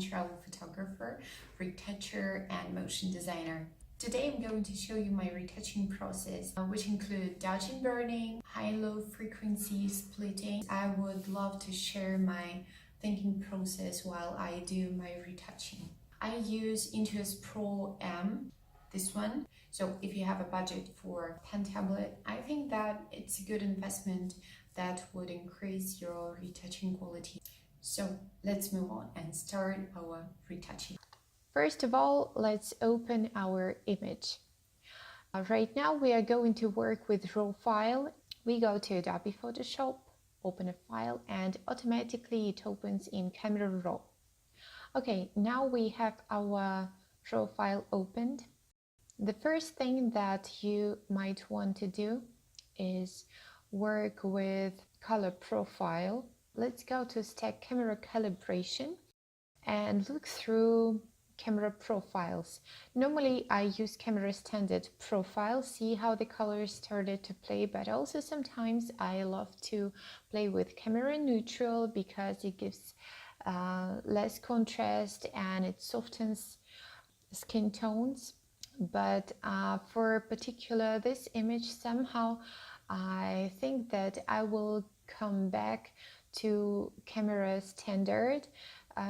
travel photographer, retoucher, and motion designer. Today I'm going to show you my retouching process, which include dodging burning, high-low frequency splitting. I would love to share my thinking process while I do my retouching. I use Intuos Pro M, this one. So if you have a budget for pen tablet, I think that it's a good investment that would increase your retouching quality. So let's move on and start our retouching. First of all, let's open our image. Right now we are going to work with raw file. We go to Adobe Photoshop, open a file, and automatically it opens in Camera Raw. Okay, now we have our raw file opened. The first thing that you might want to do is work with color profile. Let's go to stack camera calibration and look through camera profiles. Normally I use camera standard profile, see how the colors started to play, but also sometimes I love to play with camera neutral because it gives less contrast and it softens skin tones. But for particular this image, somehow I think that I will come back to camera standard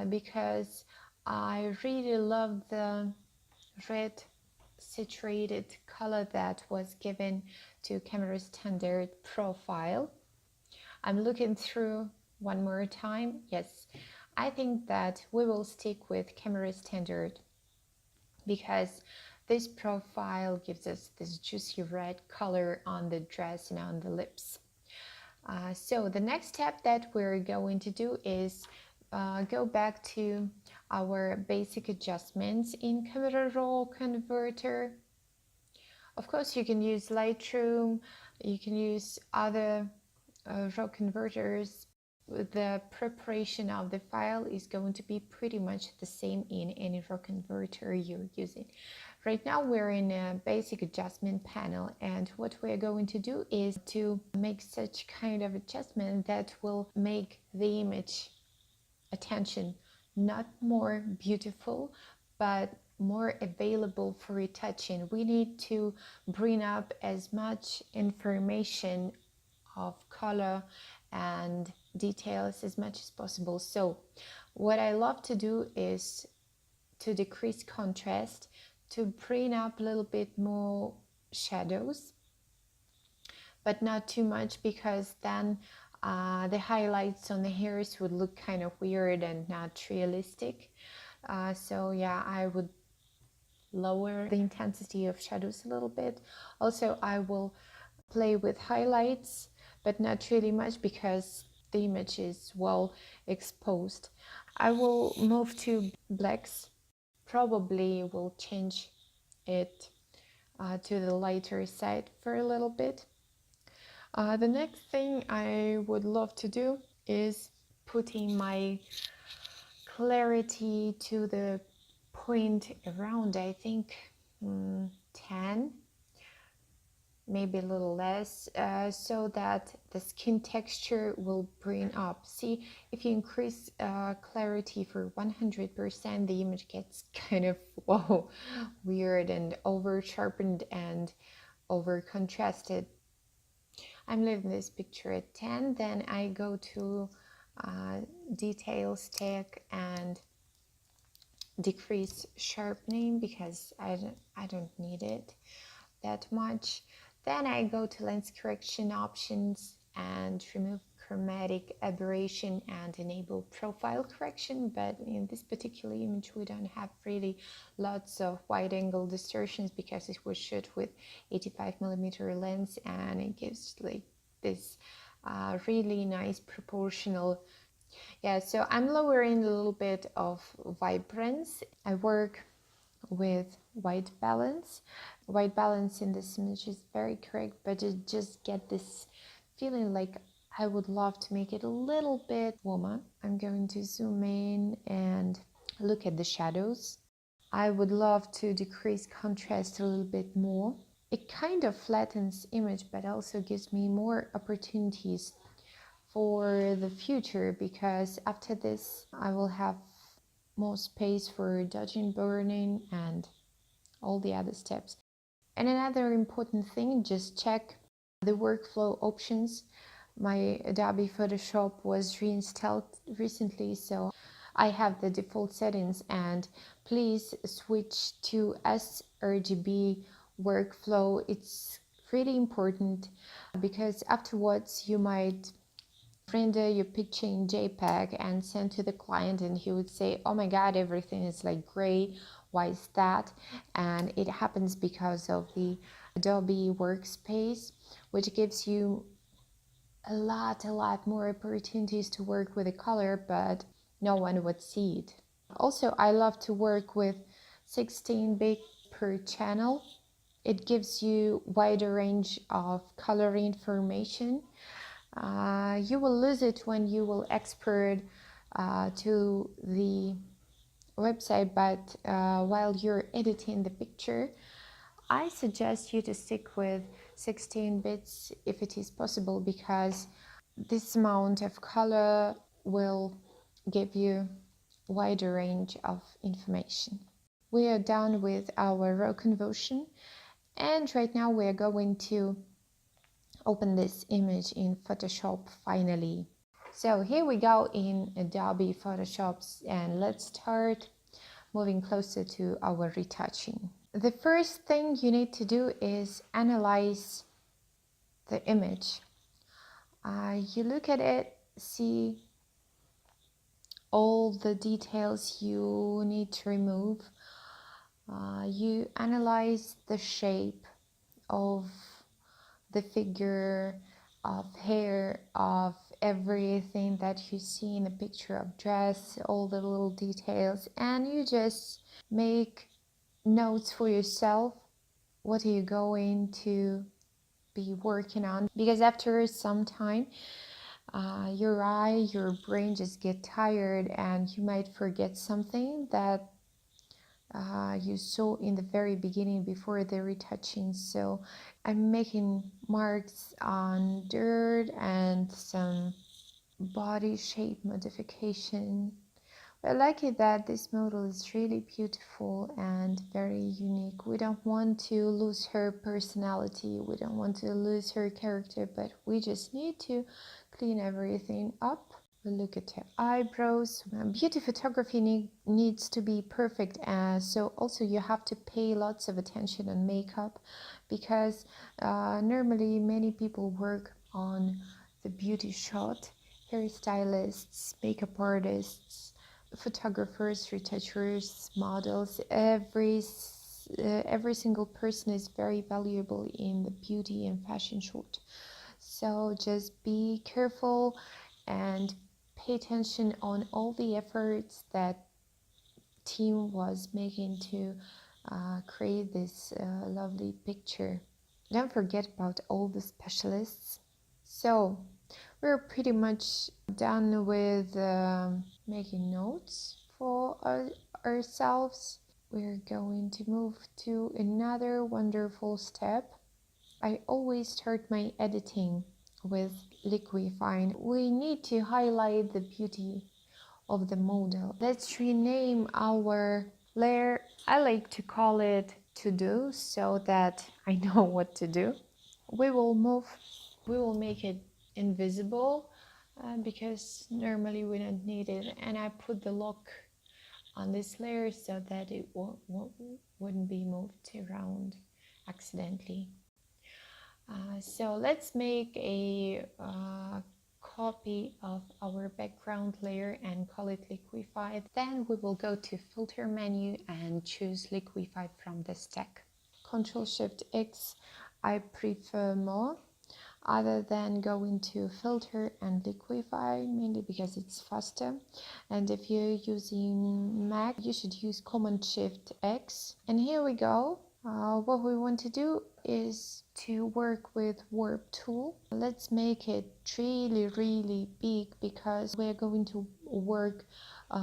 because I really love the red saturated color that was given to camera standard profile. I'm looking through one more time. Yes, I think that we will stick with camera standard because this profile gives us this juicy red color on the dress and on the lips. So the next step that we're going to do is go back to our basic adjustments in Camera Raw Converter. Of course, you can use Lightroom, you can use other raw converters. The preparation of the file is going to be pretty much the same in any raw converter you're using. Right now we're in a basic adjustment panel, and what we're going to do is to make such kind of adjustment that will make the image attention not more beautiful but more available for retouching. We need to bring up as much information of color and details as much as possible. So what I love to do is to decrease contrast, to bring up a little bit more shadows, but not too much, because then the highlights on the hairs would look kind of weird and not realistic. So yeah, I would lower the intensity of shadows a little bit. Also, I will play with highlights, but not really much because the image is well exposed. I will move to blacks. Probably will change it to the lighter side for a little bit. The next thing I would love to do is putting my clarity to the point around, I think, 10, maybe a little less, so that the skin texture will bring up. See, if you increase clarity for 100%, the image gets kind of weird and over sharpened and over contrasted. I'm leaving this picture at 10. Then I go to detail stack and decrease sharpening because I don't need it that much. Then I go to lens correction options and remove chromatic aberration and enable profile correction. But in this particular image we don't have really lots of wide angle distortions because it was shot with 85mm lens, and it gives like this really nice proportional. Yeah, so I'm lowering a little bit of vibrance. I work with white balance. White balance in this image is very correct, but it just get this feeling like I would love to make it a little bit warmer. I'm going to zoom in and look at the shadows. I would love to decrease contrast a little bit more. It kind of flattens image, but also gives me more opportunities for the future, because after this I will have more space for dodging burning and all the other steps. And another important thing, just check the workflow options. My Adobe Photoshop was reinstalled recently, so I have the default settings, and please switch to sRGB workflow. It's really important because afterwards you might render your picture in JPEG and send to the client, and he would say, oh my god, everything is like gray, why is that? And it happens because of the Adobe workspace, which gives you a lot more opportunities to work with the color, but no one would see it. Also, I love to work with 16-bit per channel. It gives you wider range of color information. You will lose it when you will export to the website, but while you're editing the picture, I suggest you to stick with 16 bits if it is possible, because this amount of color will give you wider range of information. We are done with our row conversion, and right now we are going to open this image in Photoshop finally. So here we go in Adobe Photoshop, and let's start moving closer to our retouching. The first thing you need to do is analyze the image. You look at it, see all the details you need to remove. You analyze the shape of the figure, of hair, of everything that you see in a picture of dress, all the little details, and you just make notes for yourself. What are you going to be working on? Because after some time, your brain just get tired, and you might forget something that you saw in the very beginning before the retouching. So I'm making marks on dirt and some body shape modification. I like it that this model is really beautiful and very unique. We don't want to lose her personality, we don't want to lose her character, but we just need to clean everything up. We look at her eyebrows. Beauty photography needs to be perfect, so also you have to pay lots of attention on makeup, because normally many people work on the beauty shot. Hairstylists, makeup artists, photographers, retouchers, models, every single person is very valuable in the beauty and fashion shoot. So just be careful and pay attention on all the efforts that team was making to create this lovely picture. Don't forget about all the specialists. So we're pretty much done with making notes for ourselves. We're going to move to another wonderful step. I always start my editing with liquifying. We need to highlight the beauty of the model. Let's rename our layer. I like to call it to do, so that I know what to do. We will make it invisible because normally we don't need it, and I put the lock on this layer so that it wouldn't be moved around accidentally. So let's make a copy of our background layer and call it liquefied. Then we will go to filter menu and choose liquefied from the stack. Ctrl+Shift+X, I prefer more other than going to filter and liquify, mainly because it's faster. And if you're using Mac, you should use Command+Shift+X. And here we go. What we want to do is to work with warp tool. Let's make it really big, because we're going to work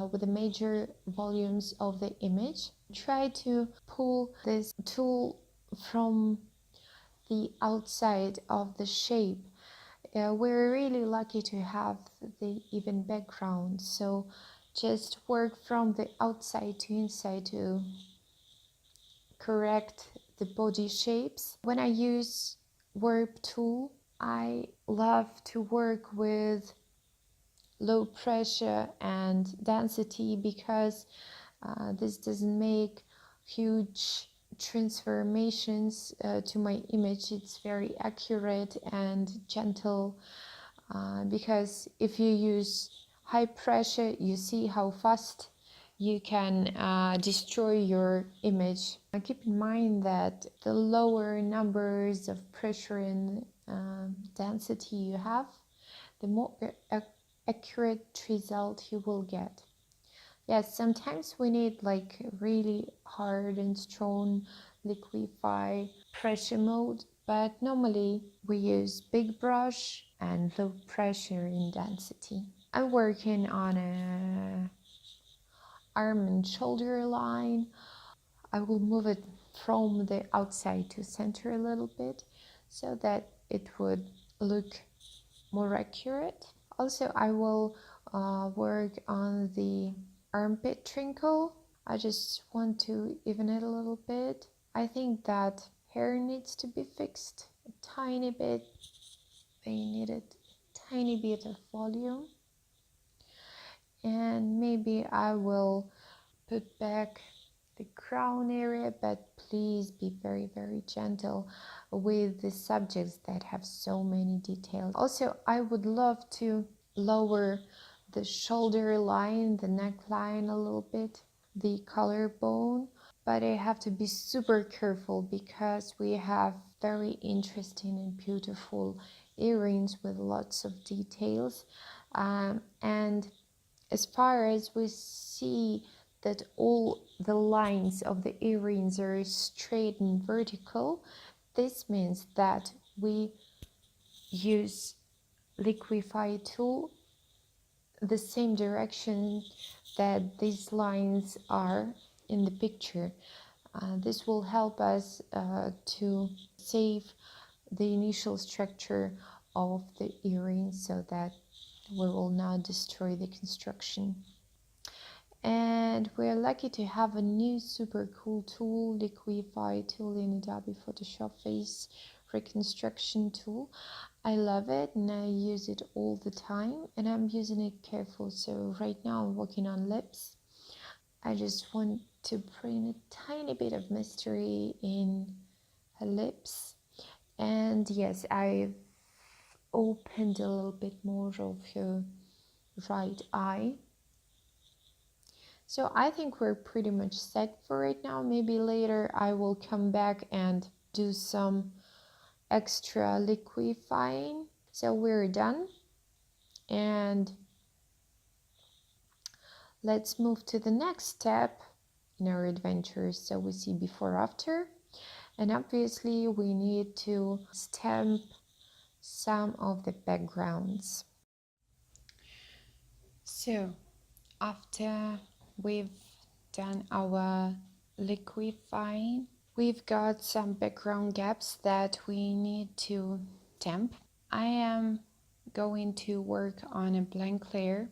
with the major volumes of the image. Try to pull this tool from the outside of the shape. We're really lucky to have the even background, so just work from the outside to inside to correct the body shapes. When I use warp tool, I love to work with low pressure and density because this doesn't make huge transformations to my image. It's very accurate and gentle because if you use high pressure, you see how fast you can destroy your image. Keep in mind that the lower numbers of pressure and density you have, the more accurate result you will get. Yes, sometimes we need like really hard and strong liquify pressure mode, but normally we use big brush and low pressure in density. I'm working on a arm and shoulder line. I will move it from the outside to center a little bit so that it would look more accurate. Also, I will work on the armpit triangle. I just want to even it a little bit. I think that hair needs to be fixed a tiny bit. They needed a tiny bit of volume. And maybe I will put back the crown area, but please be very, very gentle with the subjects that have so many details. Also, I would love to lower the shoulder line, the neckline a little bit, the collarbone, but I have to be super careful because we have very interesting and beautiful earrings with lots of details, and as far as we see that all the lines of the earrings are straight and vertical, this means that we use liquify tool the same direction that these lines are in the picture. This will help us to save the initial structure of the earring so that we will not destroy the construction. And we're lucky to have a new super cool tool, Liquify tool in Adobe Photoshop Face Reconstruction tool. I love it and I use it all the time, and I'm using it careful. So right now I'm working on lips. I just want to bring a tiny bit of mystery in her lips. And yes, I've opened a little bit more of her right eye. So I think we're pretty much set for right now. Maybe later I will come back and do some extra liquifying. So we're done. And let's move to the next step in our adventure. So we see before after. And obviously we need to stamp some of the backgrounds. So after we've done our liquifying, we've got some background gaps that we need to stamp. I am going to work on a blank layer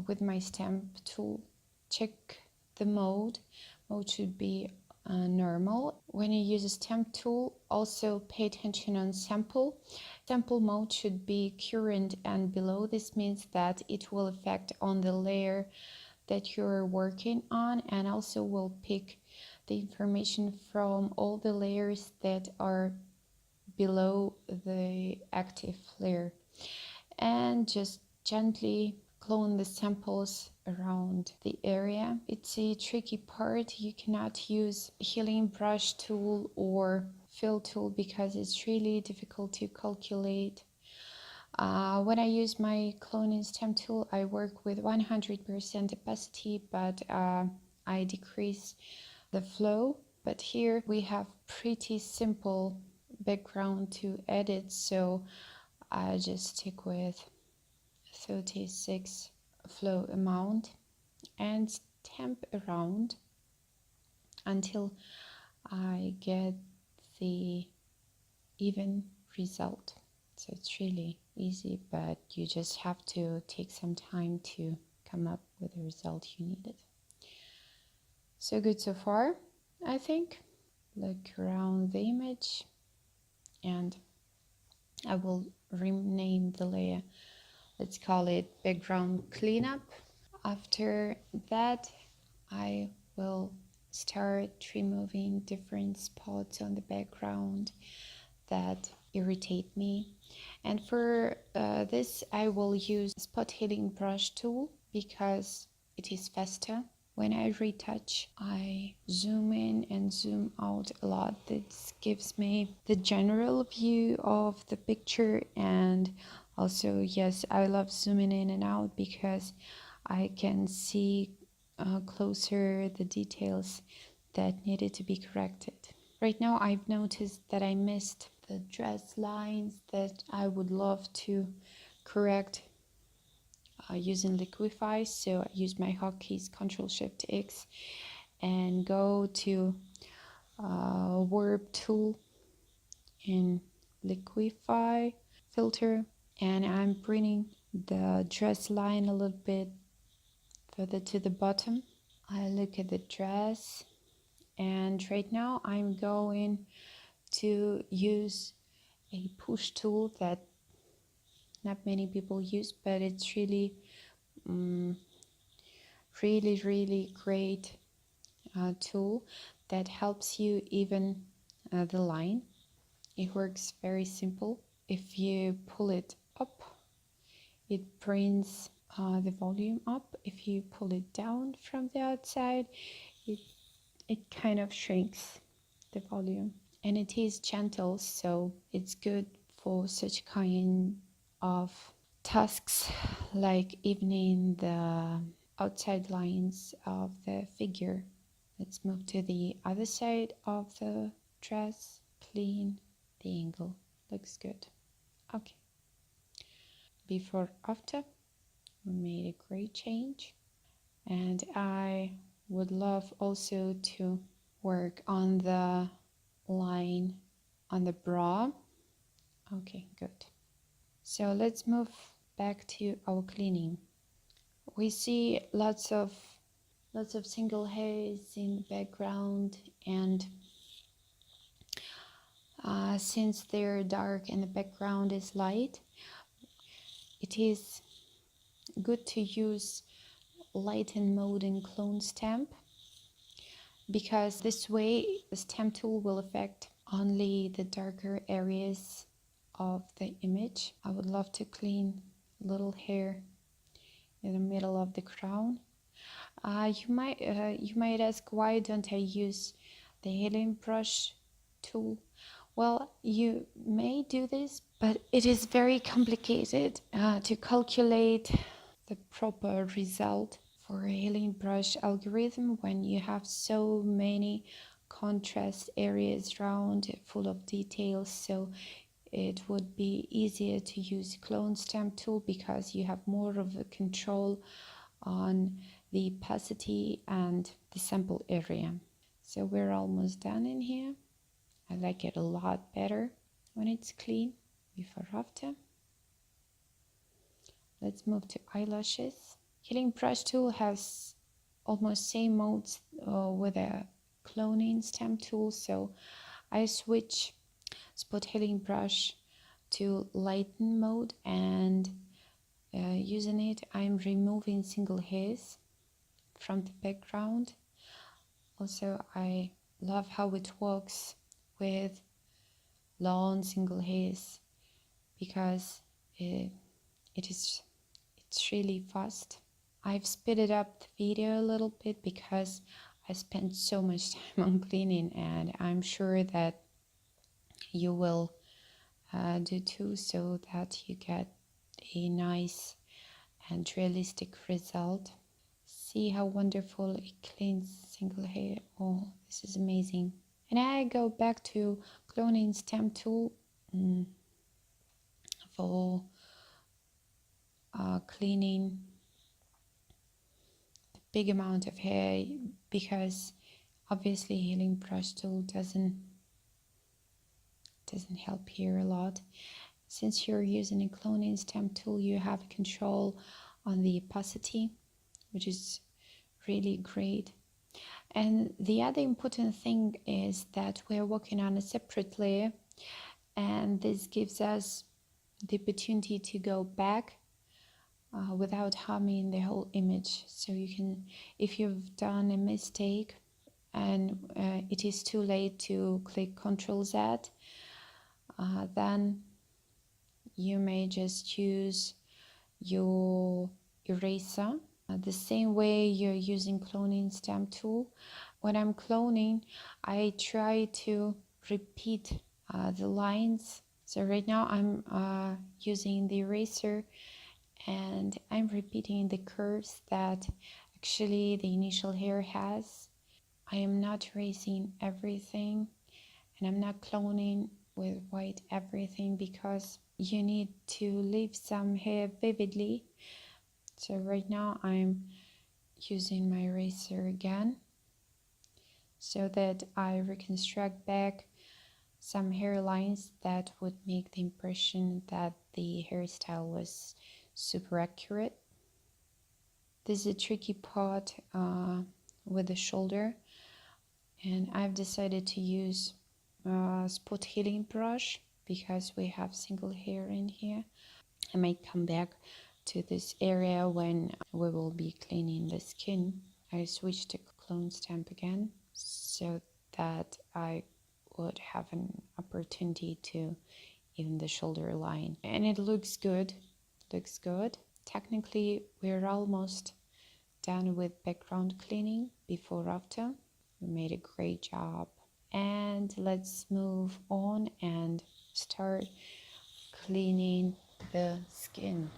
with my stamp tool. Check the mode. Mode should be normal. When you use a stamp tool, also pay attention on sample. Sample mode should be current and below. This means that it will affect on the layer that you're working on, and also will pick the information from all the layers that are below the active layer. And just gently clone the samples around the area. It's a tricky part. You cannot use healing brush tool or fill tool because it's really difficult to calculate. When I use my cloning stamp tool, I work with 100% opacity, but I decrease the flow. But here we have pretty simple background to edit, so I just stick with 36 flow amount and stamp around until I get the even result. So it's really easy, but you just have to take some time to come up with the result you needed. So good so far, I think. Look around the image, and I will rename the layer. Let's call it background cleanup. After that, I will start removing different spots on the background that irritate me. And for this, I will use spot healing brush tool because it is faster. When I retouch, I zoom in and zoom out a lot. This gives me the general view of the picture, and also, yes, I love zooming in and out because I can see closer the details that needed to be corrected. Right now, I've noticed that I missed the dress lines that I would love to correct using Liquify. So I use my hotkeys Ctrl+Shift+X and go to warp tool in Liquify filter, and I'm bringing the dress line a little bit further to the bottom. I look at the dress, and right now I'm going to use a push tool that not many people use, but it's really really great tool that helps you even the line. It works very simple. If you pull it up, it brings the volume up. If you pull it down from the outside, it kind of shrinks the volume, and it is gentle, so it's good for such kind of tasks like evening the outside lines of the figure. Let's move to the other side of the dress. Clean the angle. Looks good. Okay. Before after, we made a great change, and I would love also to work on the line on the bra. Okay, good. So let's move back to our cleaning. We see lots of single hairs in the background, and since they're dark and the background is light, it is good to use lighten mode and clone stamp, because this way the stamp tool will affect only the darker areas of the image. I would love to clean little hair in the middle of the crown. You might ask, why don't I use the healing brush tool? Well, you may do this, but it is very complicated to calculate the proper result for a healing brush algorithm when you have so many contrast areas around full of details. So it would be easier to use clone stamp tool because you have more of a control on the opacity and the sample area. So we're almost done in here. I like it a lot better when it's clean. Before after. Let's move to eyelashes. Healing brush tool has almost same modes with a cloning stamp tool, so I switch spot healing brush to lighten mode, and using it I'm removing single hairs from the background. Also, I love how it works with long single hairs because it's really fast. I've speeded up the video a little bit because I spent so much time on cleaning, and I'm sure that you will do too, so that you get a nice and realistic result. See how wonderful it cleans single hair. Oh, this is amazing. And I go back to cloning stamp tool for cleaning the big amount of hair, because obviously healing brush tool doesn't help here a lot. Since you're using a cloning stamp tool, you have control on the opacity, which is really great. And the other important thing is that we're working on a separate layer, and this gives us the opportunity to go back without harming the whole image. So you can, if you've done a mistake and it is too late to click Ctrl Z, then you may just use your eraser the same way you're using cloning stamp tool. When I'm cloning, I try to repeat the lines. So right now I'm using the eraser and I'm repeating the curves that actually the initial hair has. I am not erasing everything, and I'm not cloning with white everything because you need to leave some hair vividly. So right now I'm using my eraser again so that I reconstruct back some hairlines that would make the impression that the hairstyle was super accurate. This is a tricky part with the shoulder, and I've decided to use a spot healing brush because we have single hair in here. I might come back to this area when we will be cleaning the skin. I switched to clone stamp again so that I would have an opportunity to even the shoulder line, and it looks good. Technically we're almost done with background cleaning before after. We made a great job, and let's move on and start cleaning the skin.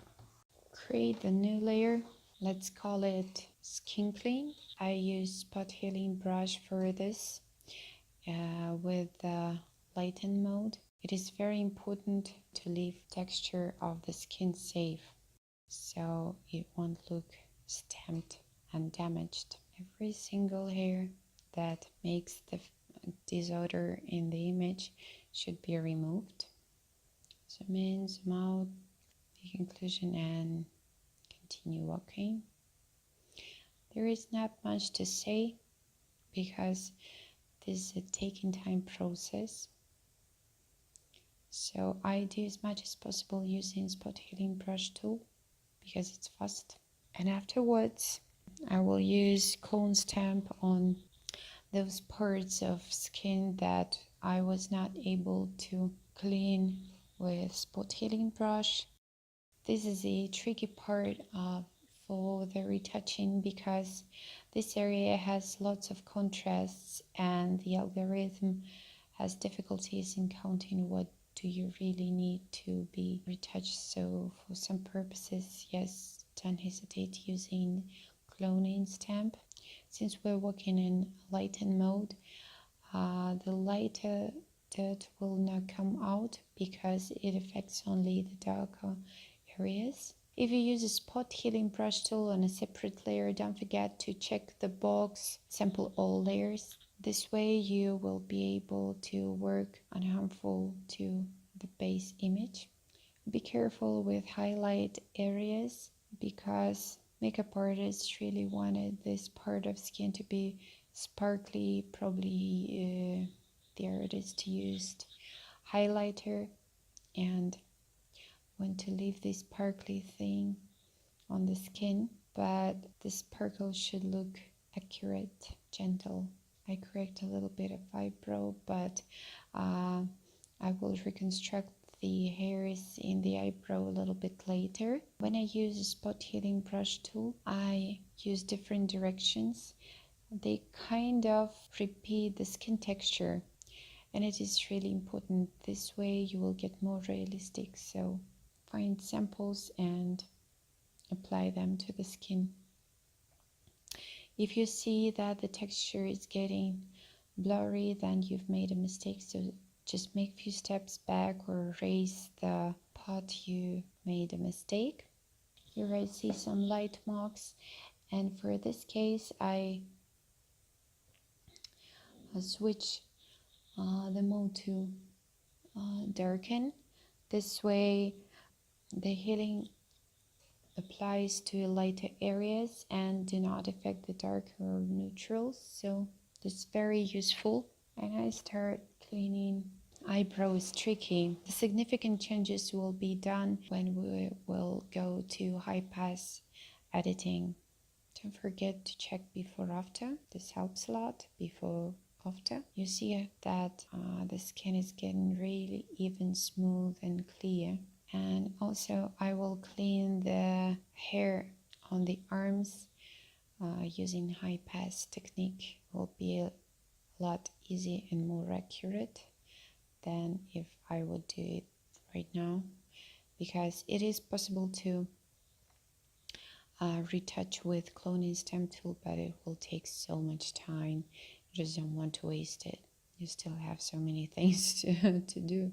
Create a new layer. Let's call it skin clean. I use spot healing brush for this with the lighten mode. It is very important to leave texture of the skin safe so it won't look stamped and damaged. Every single hair that makes the disorder in the image should be removed. Zoom in, zoom out, the conclusion, and continue walking. There is not much to say because this is a taking time process. So I do as much as possible using spot healing brush tool because it's fast. And afterwards, I will use cone stamp on those parts of skin that I was not able to clean with spot healing brush. This is a tricky part for the retouching because this area has lots of contrasts and the algorithm has difficulties in counting what do you really need to be retouched. So for some purposes, yes, don't hesitate using cloning stamp. Since we're working in lighten mode, the lighter dirt will not come out because it affects only the darker areas. If you use a spot healing brush tool on a separate layer, don't forget to check the box, sample all layers. This way you will be able to work unharmful to the base image. Be careful with highlight areas because makeup artists really wanted this part of skin to be sparkly. Probably the artist used highlighter and want to leave this sparkly thing on the skin, but the sparkle should look accurate, gentle. I correct a little bit of eyebrow, but I will reconstruct the hairs in the eyebrow a little bit later. When I use a spot healing brush tool, I use different directions. They kind of repeat the skin texture, and it is really important. This way you will get more realistic. So find samples and apply them to the skin. If you see that the texture is getting blurry, then you've made a mistake. So just make a few steps back or erase the part you made a mistake. Here I see some light marks, and for this case I switch the mode to darken This way the healing applies to lighter areas and do not affect the darker neutrals, so this is very useful. And I start cleaning. Eyebrows tricky. The significant changes will be done when we will go to high pass editing. Don't forget to check before after. This helps a lot. Before after, you see that the skin is getting really even, smooth and clear. And also I will clean the hair on the arms using high pass technique. Will be a lot easier and more accurate than if I would do it right now, because it is possible to retouch with cloning stamp tool, but it will take so much time. You just don't want to waste it. You still have so many things to do.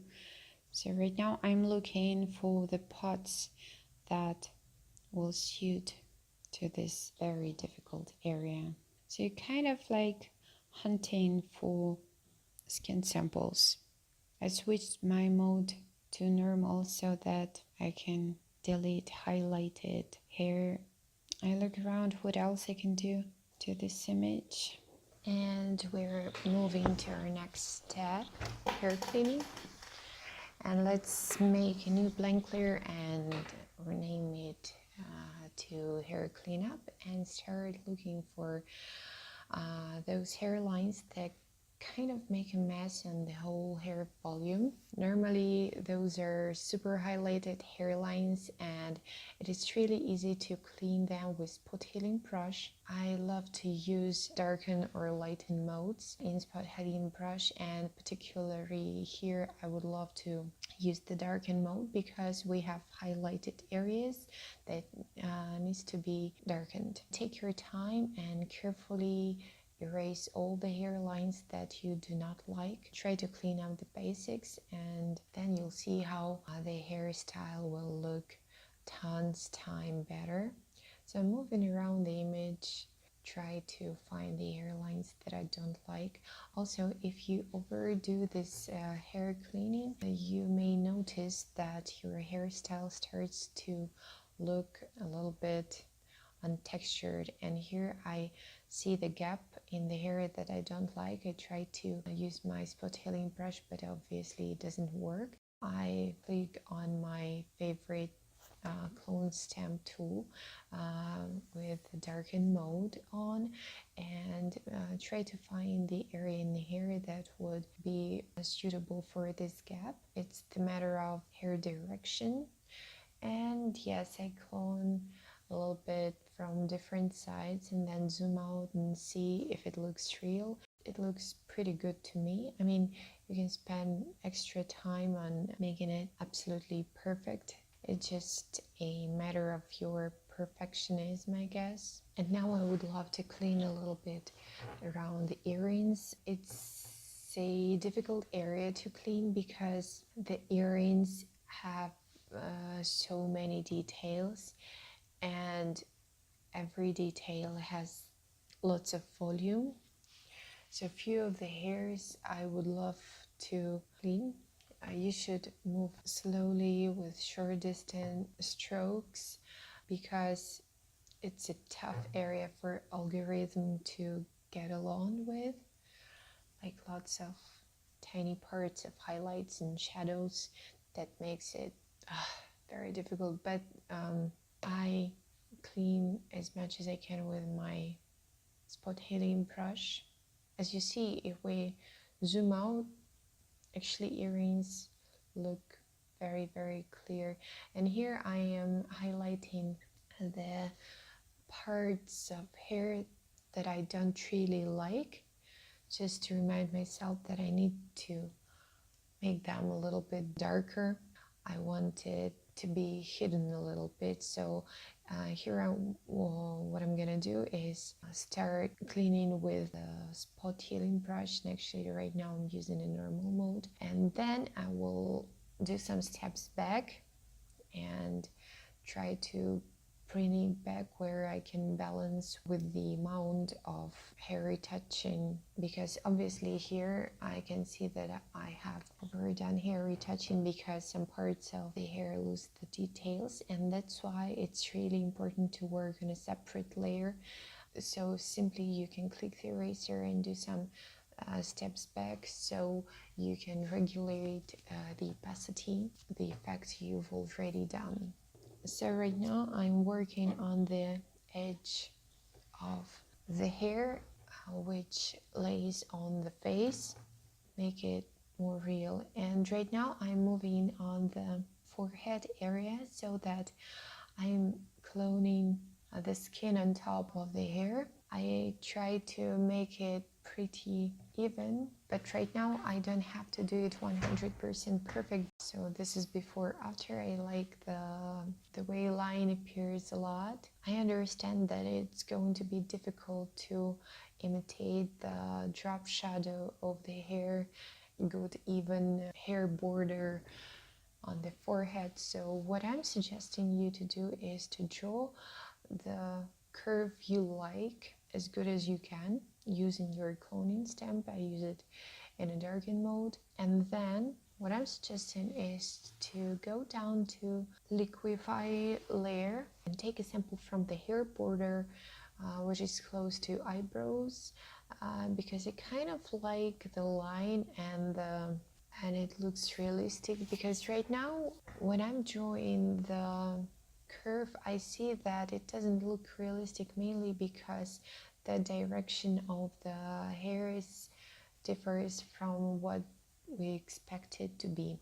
So right now I'm looking for the pots that will suit to this very difficult area. So you're kind of like hunting for skin samples. I switched my mode to normal so that I can delete highlighted hair. I look around what else I can do to this image. And we're moving to our next step, hair cleaning. And let's make a new blank layer and rename it to hair cleanup and start looking for those hairlines that kind of make a mess in the whole hair volume. Normally those are super highlighted hairlines and it is really easy to clean them with spot healing brush. I love to use darken or lighten modes in spot healing brush, and particularly here I would love to use the darken mode because we have highlighted areas that needs to be darkened. Take your time and carefully erase all the hairlines that you do not like. Try to clean up the basics and then you'll see how the hairstyle will look tons time better. So I'm moving around the image, try to find the hairlines that I don't like. Also, if you overdo this hair cleaning, you may notice that your hairstyle starts to look a little bit untextured, and here I see the gap in the hair that I don't like. I try to use my spot healing brush, but obviously it doesn't work. I click on my favorite clone stamp tool with the darken mode on and try to find the area in the hair that would be suitable for this gap. It's the matter of hair direction. And yes, I clone a little bit from different sides and then zoom out and see if it looks real. It looks pretty good to me. I mean, you can spend extra time on making it absolutely perfect. It's just a matter of your perfectionism, I guess. And now I would love to clean a little bit around the earrings. It's a difficult area to clean because the earrings have so many details and every detail has lots of volume. So a few of the hairs I would love to clean. You should move slowly with short distance strokes because it's a tough area for algorithm to get along with, like lots of tiny parts of highlights and shadows that makes it very difficult. But I clean as much as I can with my spot healing brush. As you see, if we zoom out, actually earrings look very, very clear. And here I am highlighting the parts of hair that I don't really like, just to remind myself that I need to make them a little bit darker. I want it to be hidden a little bit. So here what I'm gonna do is start cleaning with a spot healing brush, and actually right now I'm using a normal mode, and then I will do some steps back and try to bringing it back where I can balance with the amount of hair retouching, because obviously here I can see that I have overdone hair retouching because some parts of the hair lose the details, and that's why it's really important to work on a separate layer. So simply you can click the eraser and do some steps back so you can regulate the opacity, the effect you've already done. So right now I'm working on the edge of the hair, which lays on the face, make it more real. And right now I'm moving on the forehead area so that I'm cloning the skin on top of the hair. I try to make it pretty even, but right now I don't have to do it 100% perfect. So this is before after. I like the way line appears a lot. I understand that it's going to be difficult to imitate the drop shadow of the hair, good even hair border on the forehead. So what I'm suggesting you to do is to draw the curve you like as good as you can using your cloning stamp. I use it in a darken mode, and then what I'm suggesting is to go down to liquify layer and take a sample from the hair border, which is close to eyebrows, because it kind of like the line and it looks realistic. Because right now when I'm drawing the curve, I see that it doesn't look realistic, mainly because the direction of the hair differs from what we expect it to be.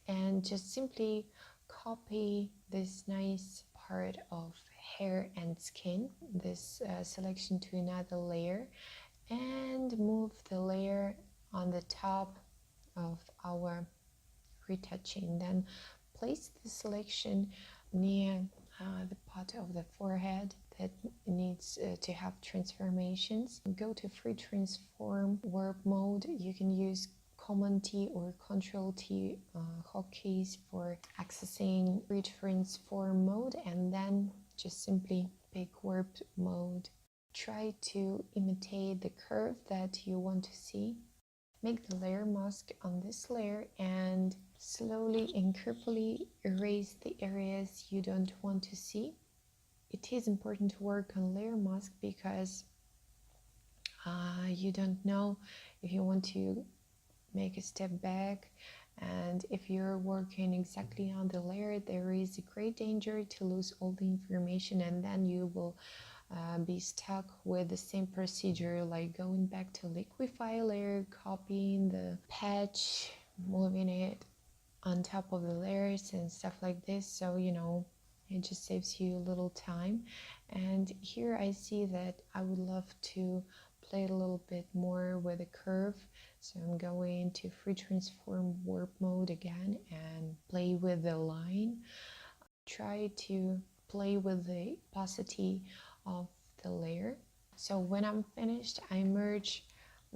And just simply copy this nice part of hair and skin, this selection, to another layer, and move the layer on the top of our retouching. Then place the selection near the part of the forehead that needs to have transformations. Go to free transform warp mode. You can use Command T or Control T hotkeys for accessing free transform mode, and then just simply pick warp mode. Try to imitate the curve that you want to see. Make the layer mask on this layer and slowly and carefully erase the areas you don't want to see. It is important to work on layer mask because you don't know if you want to make a step back, and if you're working exactly on the layer, there is a great danger to lose all the information, and then you will be stuck with the same procedure, like going back to liquify layer, copying the patch, moving it on top of the layers and stuff like this. So it just saves you a little time. And here I see that I would love to play a little bit more with the curve, so I'm going to free transform warp mode again and play with the line. Try to play with the opacity of the layer. So when I'm finished, I merge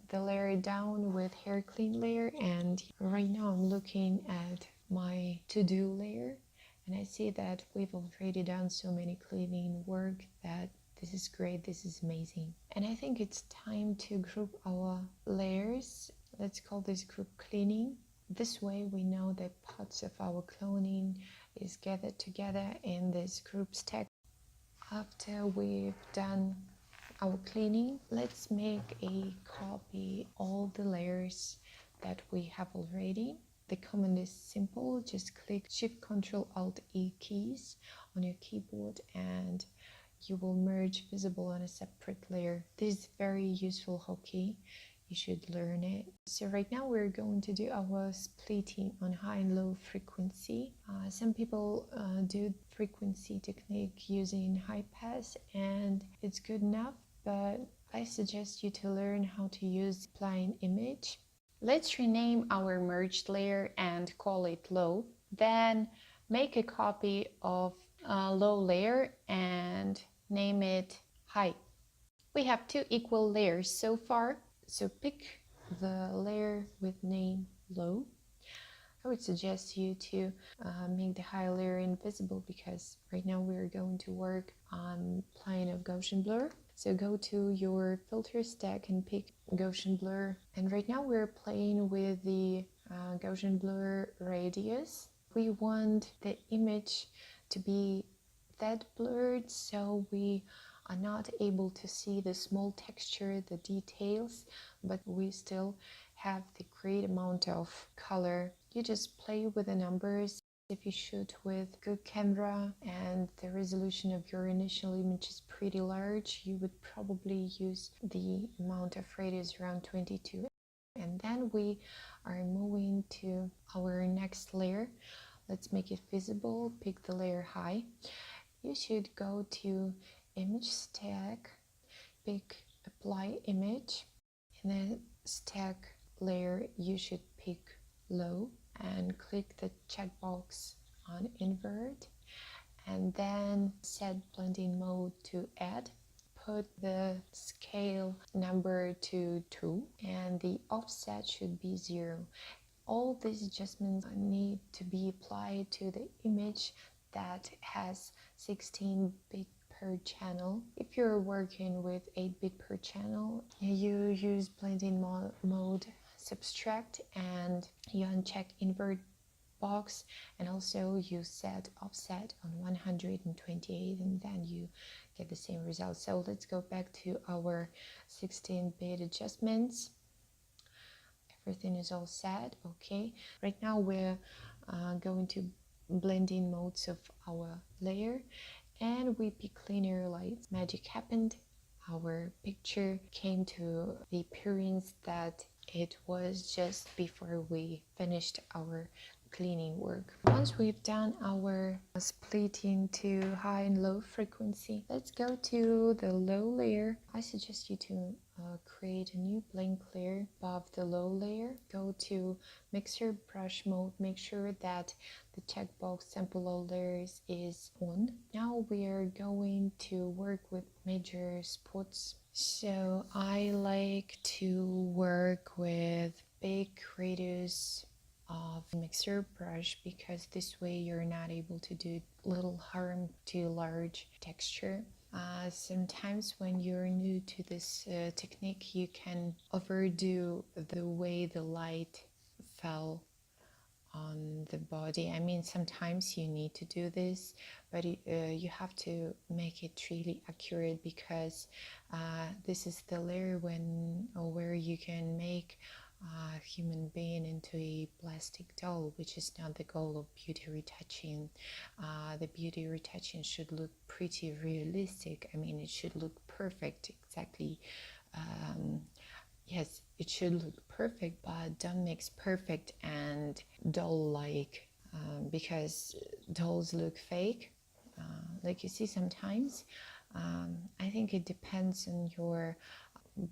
the layer down with hair clean layer, and right now I'm looking at my to-do layer, and I see that we've already done so many cleaning work that this is great, this is amazing. And I think it's time to group our layers. Let's call this group cleaning. This way we know that parts of our cloning is gathered together in this group stack. After we've done our cleaning, let's make a copy all the layers that we have already. The command is simple, just click Shift Ctrl Alt E keys on your keyboard and you will merge visible on a separate layer. This is very useful hotkey. You should learn it. So right now we're going to do our splitting on high and low frequency. Some people do frequency technique using high pass, and it's good enough, but I suggest you to learn how to use spline image. Let's rename our merged layer and call it low. Then make a copy of a low layer and name it high. We have two equal layers so far, so pick the layer with name low. I would suggest you to make the high layer invisible, because right now we're going to work on plane of Gaussian blur. So go to your filter stack and pick Gaussian blur. And right now we're playing with the Gaussian blur radius. We want the image to be that blurred so we are not able to see the small texture, the details, but we still have the great amount of color. You just play with the numbers. If you shoot with good camera and the resolution of your initial image is pretty large, you would probably use the amount of radius around 22. And then we are moving to our next layer. Let's make it visible. Pick the layer high. You should go to image stack, pick apply image. In the stack layer, you should pick low and click the checkbox on invert, and then set blending mode to add. Put the scale number to 2 and the offset should be 0. All these adjustments need to be applied to the image that has 16-bit per channel. If you're working with 8-bit per channel, you use blending mode subtract and you uncheck invert box, and also you set offset on 128, and then you get the same result. So let's go back to our 16-bit adjustments. Everything is all set. Okay, right now we're going to blending modes of our layer, and we pick linear lights. Magic happened. Our picture came to the appearance that it was just before we finished our cleaning work. Once we've done our splitting to high and low frequency, let's go to the low layer. I suggest you to create a new blank layer above the low layer. Go to mixer brush mode, make sure that the checkbox sample all layers is on. Now we are going to work with major spots. So I like to work with big radius of mixer brush, because this way you're not able to do little harm to large texture. Sometimes when you're new to this technique, you can overdo the way the light fell on the body. I mean, sometimes you need to do this, but you have to make it really accurate, because this is the layer where you can make a human being into a plastic doll, which is not the goal of beauty retouching. The beauty retouching should look pretty realistic. I mean, it should look perfect, exactly. Yes, it should look perfect, but don't mix perfect and doll-like, because dolls look fake, like you see sometimes. I think it depends on your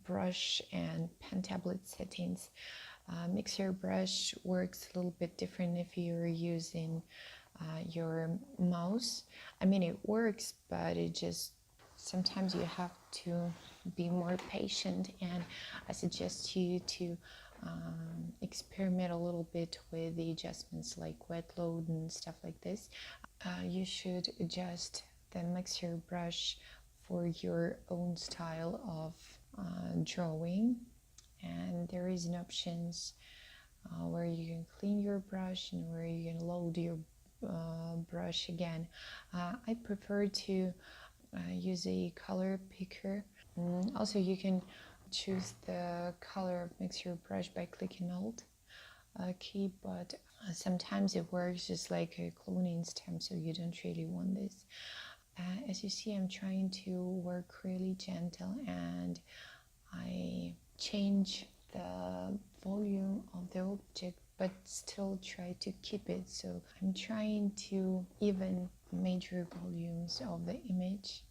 brush and pen tablet settings. Mixer brush works a little bit different if you're using your mouse. I mean, it works, but it just sometimes you have to be more patient, and I suggest you to experiment a little bit with the adjustments like wet load and stuff like this. You should adjust the mixer brush for your own style of drawing, and there is an options where you can clean your brush and where you can load your brush again. I prefer to use a color picker. Also, you can choose the color of mixer brush by clicking Alt key, but sometimes it works just like a cloning stamp, so you don't really want this. As you see, I'm trying to work really gentle, and I change the volume of the object but still try to keep it. So I'm trying to even major volumes of the image,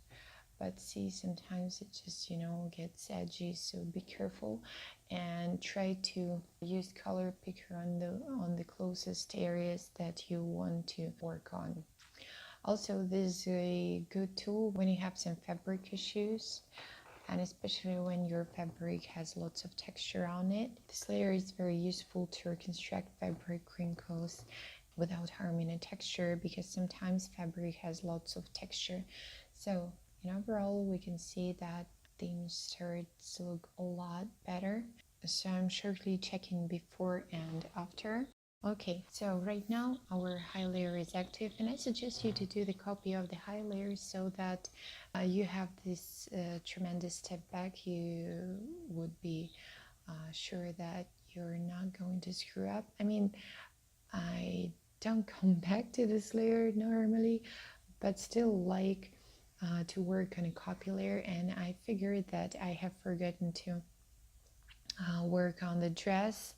but see, sometimes it just, gets edgy, so be careful and try to use color picker on the closest areas that you want to work on. Also, this is a good tool when you have some fabric issues. and especially when your fabric has lots of texture on it. This layer is very useful to reconstruct fabric wrinkles without harming the texture, because sometimes fabric has lots of texture. So in overall, we can see that the image starts to look a lot better. So I'm shortly checking before and after. Okay, so right now our high layer is active, and I suggest you to do the copy of the high layer so that you have this tremendous step back. You would be sure that you're not going to screw up. I mean, I don't come back to this layer normally, but still like to work on a copy layer, and I figured that I have forgotten to work on the dress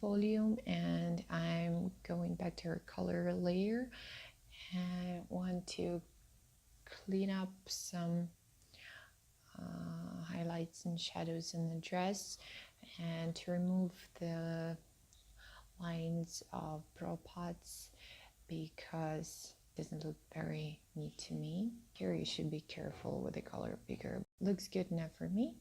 volume, and I'm going back to our color layer and want to clean up some highlights and shadows in the dress, and to remove the lines of brow pots because it doesn't look very neat to me. Here you should be careful with the color picker. Looks good enough for me.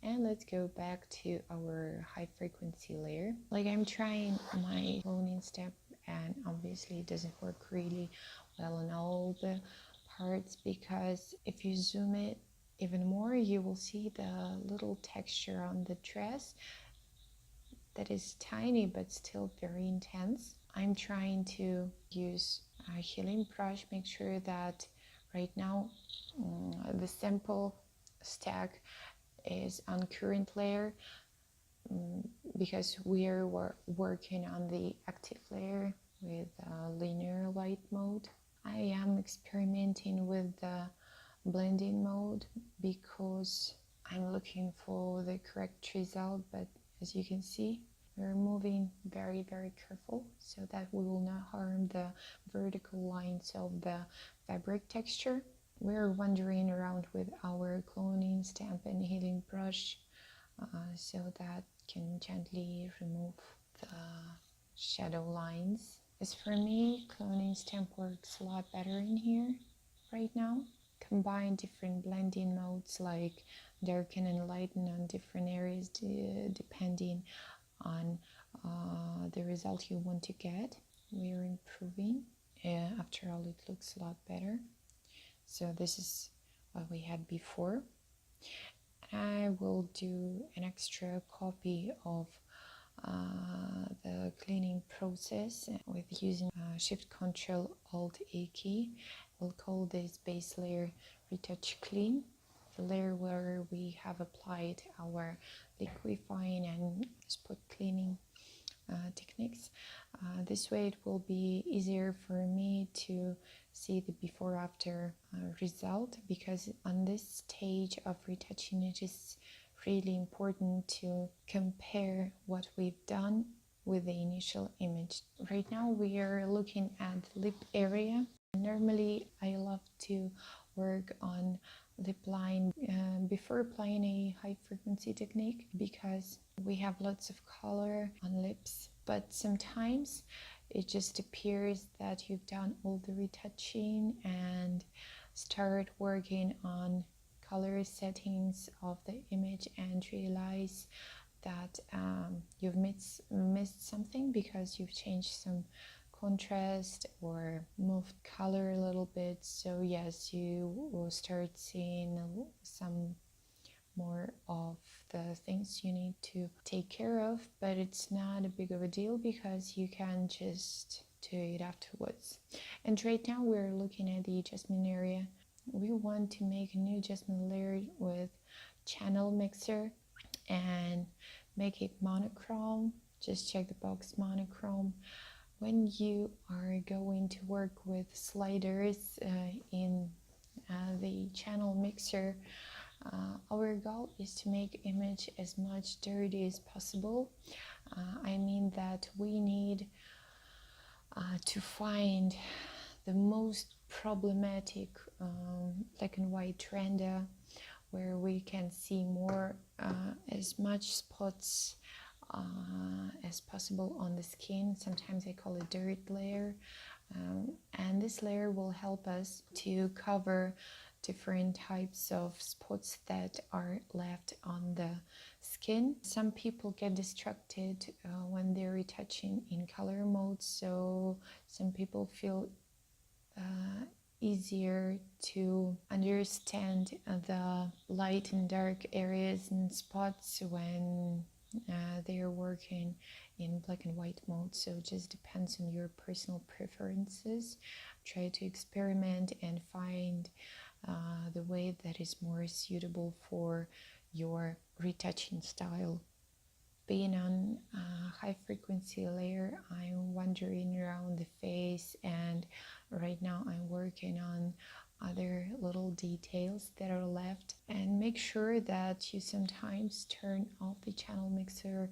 And let's go back to our high frequency layer. Like, I'm trying my cloning step, and obviously it doesn't work really well on all the parts, because if you zoom it even more, you will see the little texture on the dress that is tiny but still very intense. I'm trying to use a healing brush, make sure that right now the sample stack is on current layer, because we are working on the active layer with linear light mode. I am experimenting with the blending mode because I'm looking for the correct result, but as you can see, we're moving very careful so that we will not harm the vertical lines of the fabric texture. We're wandering around with our cloning stamp and healing brush so that can gently remove the shadow lines. As for me, cloning stamp works a lot better in here right now. Combine different blending modes like darken and lighten on different areas depending on the result you want to get. We are improving. After all, it looks a lot better. So this is what we had before. I will do an extra copy of the cleaning process with using Shift Control Alt A key. We'll call this base layer Retouch Clean, the layer where we have applied our liquefying and spot cleaning techniques. This way it will be easier for me to see the before after result, because on this stage of retouching it is really important to compare what we've done with the initial image. Right now we are looking at the lip area. Normally I love to work on lip line before applying a high frequency technique, because we have lots of color on lips, but sometimes it just appears that you've done all the retouching and start working on color settings of the image and realize that you've missed something because you've changed some contrast or moved color a little bit. So yes, you will start seeing some more of the things you need to take care of, but it's not a big of a deal because you can just do it afterwards. And right now we're looking at the adjustment area. We want to make a new adjustment layer with channel mixer and make it monochrome. Just check the box monochrome. When you are going to work with sliders in the channel mixer, our goal is to make image as much dirty as possible. I mean that we need to find the most problematic black and white render where we can see more as much spots as possible on the skin. Sometimes I call it dirt layer, and this layer will help us to cover different types of spots that are left on the skin. Some people get distracted when they're retouching in color mode, so some people feel easier to understand the light and dark areas and spots when they're working in black and white mode. So it just depends on your personal preferences. Try to experiment and find the way that is more suitable for your retouching style. Being on a high frequency layer, I'm wandering around the face, and right now I'm working on other little details that are left. And make sure that you sometimes turn off the channel mixer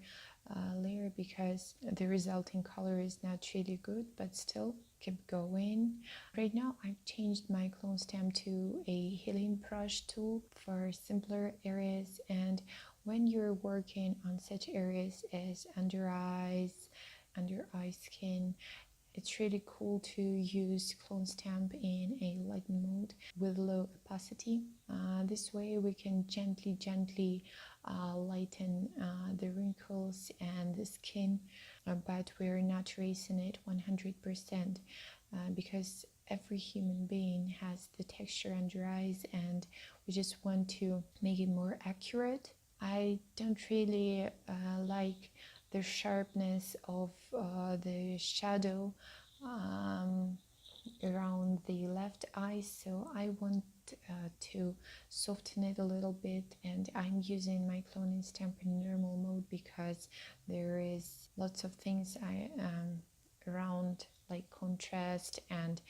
layer, because the resulting color is not really good, but still keep going. Right now I've changed my clone stamp to a healing brush tool for simpler areas, and when you're working on such areas as under eyes, under eye skin, it's really cool to use clone stamp in a lighten mode with low opacity. This way we can gently lighten the wrinkles and the skin, but we're not raising it 100% because every human being has the texture under eyes, and we just want to make it more accurate. I don't really like the sharpness of the shadow around the left eye, so I want to soften it a little bit, and I'm using my cloning stamp in normal mode because there is lots of things around, like contrast, and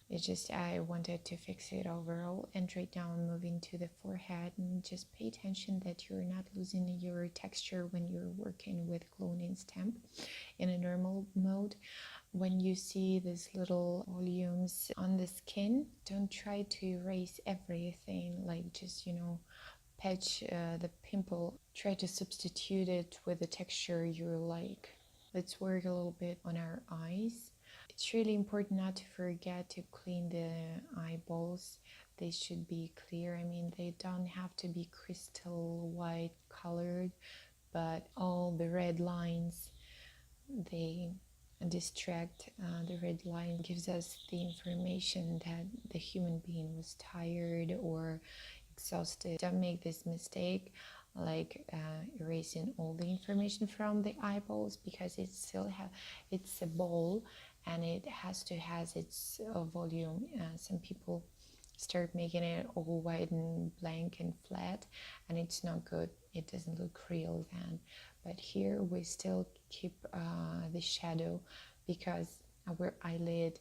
it's just I wanted to fix it overall. And right now I'm moving to the forehead, and just pay attention that you're not losing your texture when you're working with cloning stamp in a normal mode. When you see these little volumes on the skin, don't try to erase everything, like just, patch the pimple. Try to substitute it with the texture you like. Let's work a little bit on our eyes. It's really important not to forget to clean the eyeballs. They should be clear. I mean, they don't have to be crystal white colored, but all the red lines, they distract. The red line gives us the information that the human being was tired or exhausted. Don't make this mistake, like erasing all the information from the eyeballs, because it's a ball and it has its volume. Some people start making it all white and blank and flat, and it's not good. It doesn't look real then. But here we still keep the shadow, because our eyelid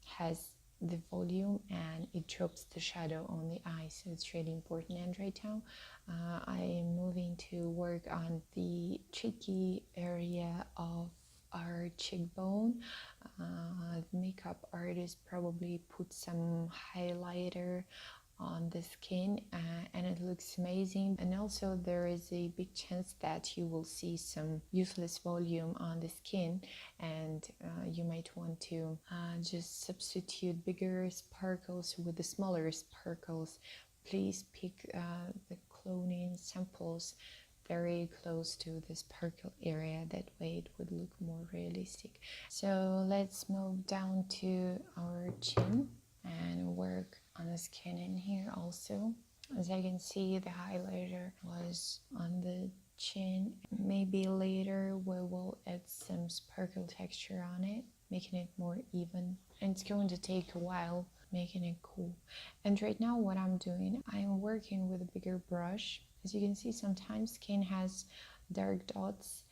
has the volume and it drops the shadow on the eye, so it's really important. And right now I am moving to work on the cheeky area of our cheekbone. The makeup artist probably put some highlighter on the skin and it looks amazing. And also there is a big chance that you will see some useless volume on the skin, and you might want to just substitute bigger sparkles with the smaller sparkles. Please pick the cloning samples very close to the sparkle area, that way it would look more realistic. So let's move down to our chin and work on the skin in here also. As I can see, the highlighter was on the chin. Maybe later we will add some sparkle texture on it, making it more even, and it's going to take a while making it cool. And right now what I'm doing, I'm working with a bigger brush. As you can see, sometimes skin has dark dots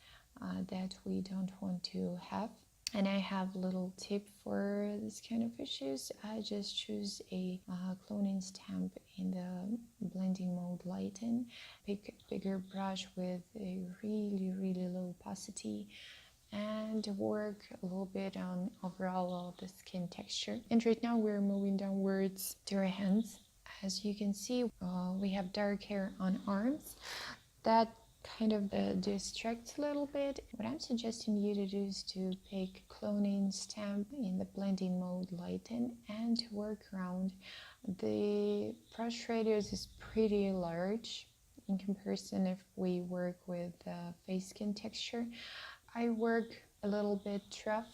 that we don't want to have. And I have a little tip for this kind of issues. I just choose a cloning stamp in the blending mode lighten. Pick a bigger brush with a really low opacity and work a little bit on overall the skin texture. And right now we're moving downwards to our hands. As you can see, we have dark hair on arms. That kind of distracts a little bit. What I'm suggesting you to do is to pick cloning stamp in the blending mode, lighten, and work around. The brush radius is pretty large in comparison if we work with face skin texture. I work a little bit rough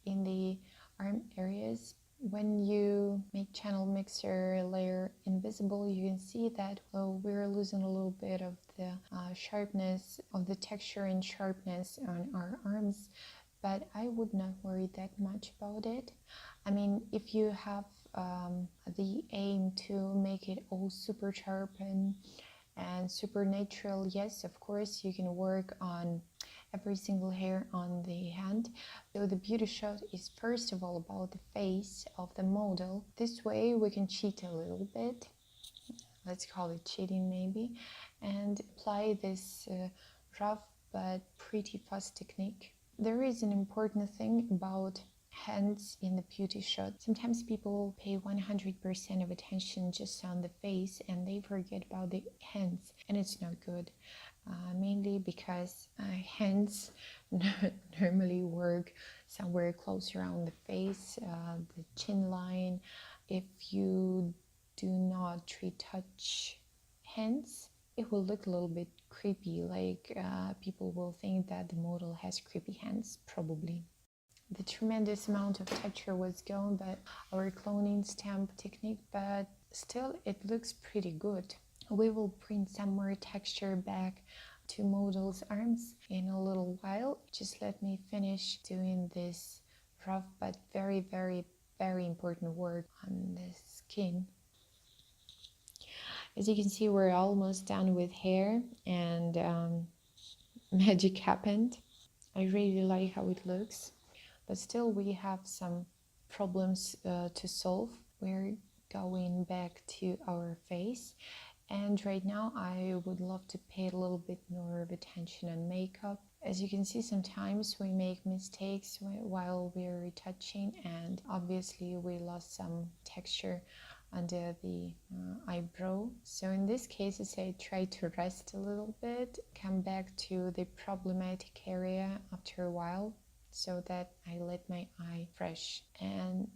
in the arm areas. When you make channel mixer layer invisible, you can see that we're losing a little bit of the sharpness of the texture and sharpness on our arms, but I would not worry that much about it. I mean, if you have the aim to make it all super sharp and super natural, yes, of course you can work on every single hair on the hand. So the beauty shot is first of all about the face of the model. This way we can cheat a little bit, let's call it cheating maybe, and apply this rough but pretty fast technique. There is an important thing about hands in the beauty shot. Sometimes people pay 100% of attention just on the face and they forget about the hands, and it's not good. Mainly because hands normally work somewhere close around the face, the chin line. If you do not retouch hands, it will look a little bit creepy, like people will think that the model has creepy hands, probably. The tremendous amount of texture was gone by our cloning stamp technique, but still it looks pretty good. We will print some more texture back to model's arms in a little while. Just let me finish doing this rough but very, very, very important work on the skin. As you can see, we're almost done with hair, and magic happened. I really like how it looks, but still we have some problems to solve. We're going back to our face, and right now I would love to pay a little bit more of attention on makeup. As you can see, sometimes we make mistakes while we're retouching, and obviously we lost some texture under the eyebrow. So in this case, I try to rest a little bit, come back to the problematic area after a while, so that I let my eye fresh. And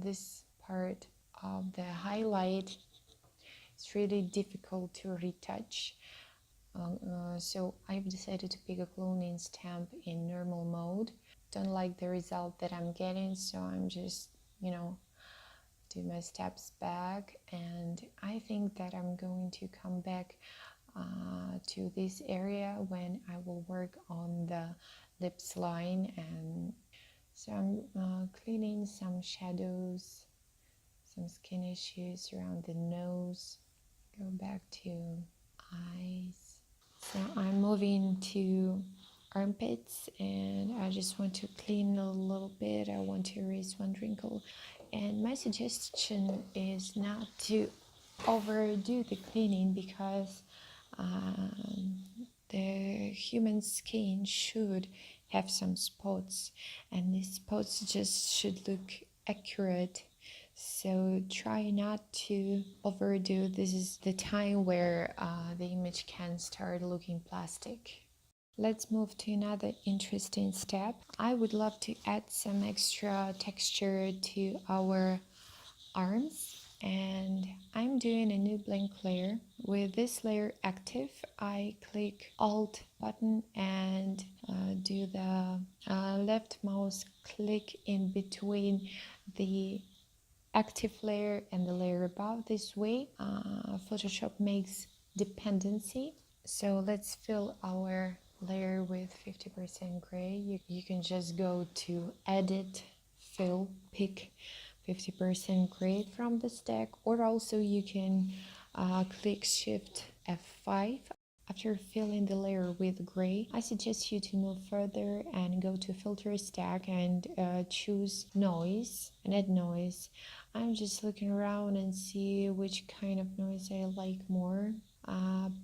this part of the highlight, it's really difficult to retouch. So I've decided to pick a cloning stamp in normal mode. Don't like the result that I'm getting, so I'm just, do my steps back, and I think that I'm going to come back to this area when I will work on the lips line. And so I'm cleaning some shadows, some skin issues around the nose, go back to eyes. So I'm moving to armpits, and I just want to clean a little bit. I want to erase one wrinkle, and my suggestion is not to overdo the cleaning, because the human skin should have some spots, and these spots just should look accurate. So try not to overdo. This is the time where the image can start looking plastic. Let's move to another interesting step. I would love to add some extra texture to our arms, and I'm doing a new blank layer. With this layer active, I click Alt button and do the left mouse click in between the active layer and the layer above. This way Photoshop makes dependency. So let's fill our layer with 50% gray. You can just go to edit, fill, pick 50% gray from the stack, or also you can click Shift F5. After filling the layer with gray, I suggest you to move further and go to filter stack and choose noise and add noise. I'm just looking around and see which kind of noise I like more.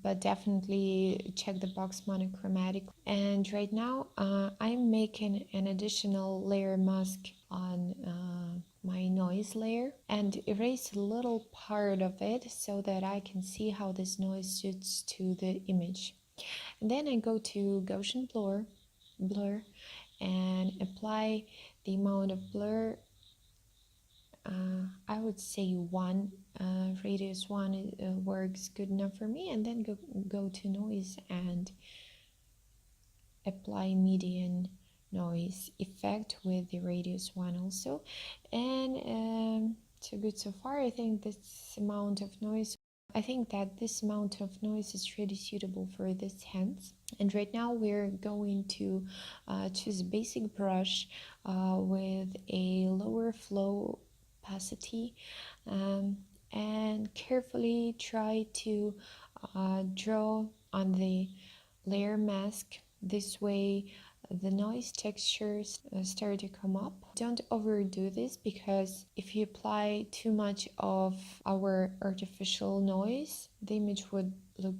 But definitely check the box monochromatic. And right now I'm making an additional layer mask on my noise layer and erase a little part of it so that I can see how this noise suits to the image. And then I go to Gaussian blur and apply the amount of blur. I would say one, radius one works good enough for me, and then go to noise and apply median noise effect with the radius one also. And so good so far. I think this amount of noise is really suitable for this hands. And right now we're going to choose a basic brush with a lower flow opacity, and carefully try to draw on the layer mask. This way the noise textures start to come up. Don't overdo this, because if you apply too much of our artificial noise, the image would look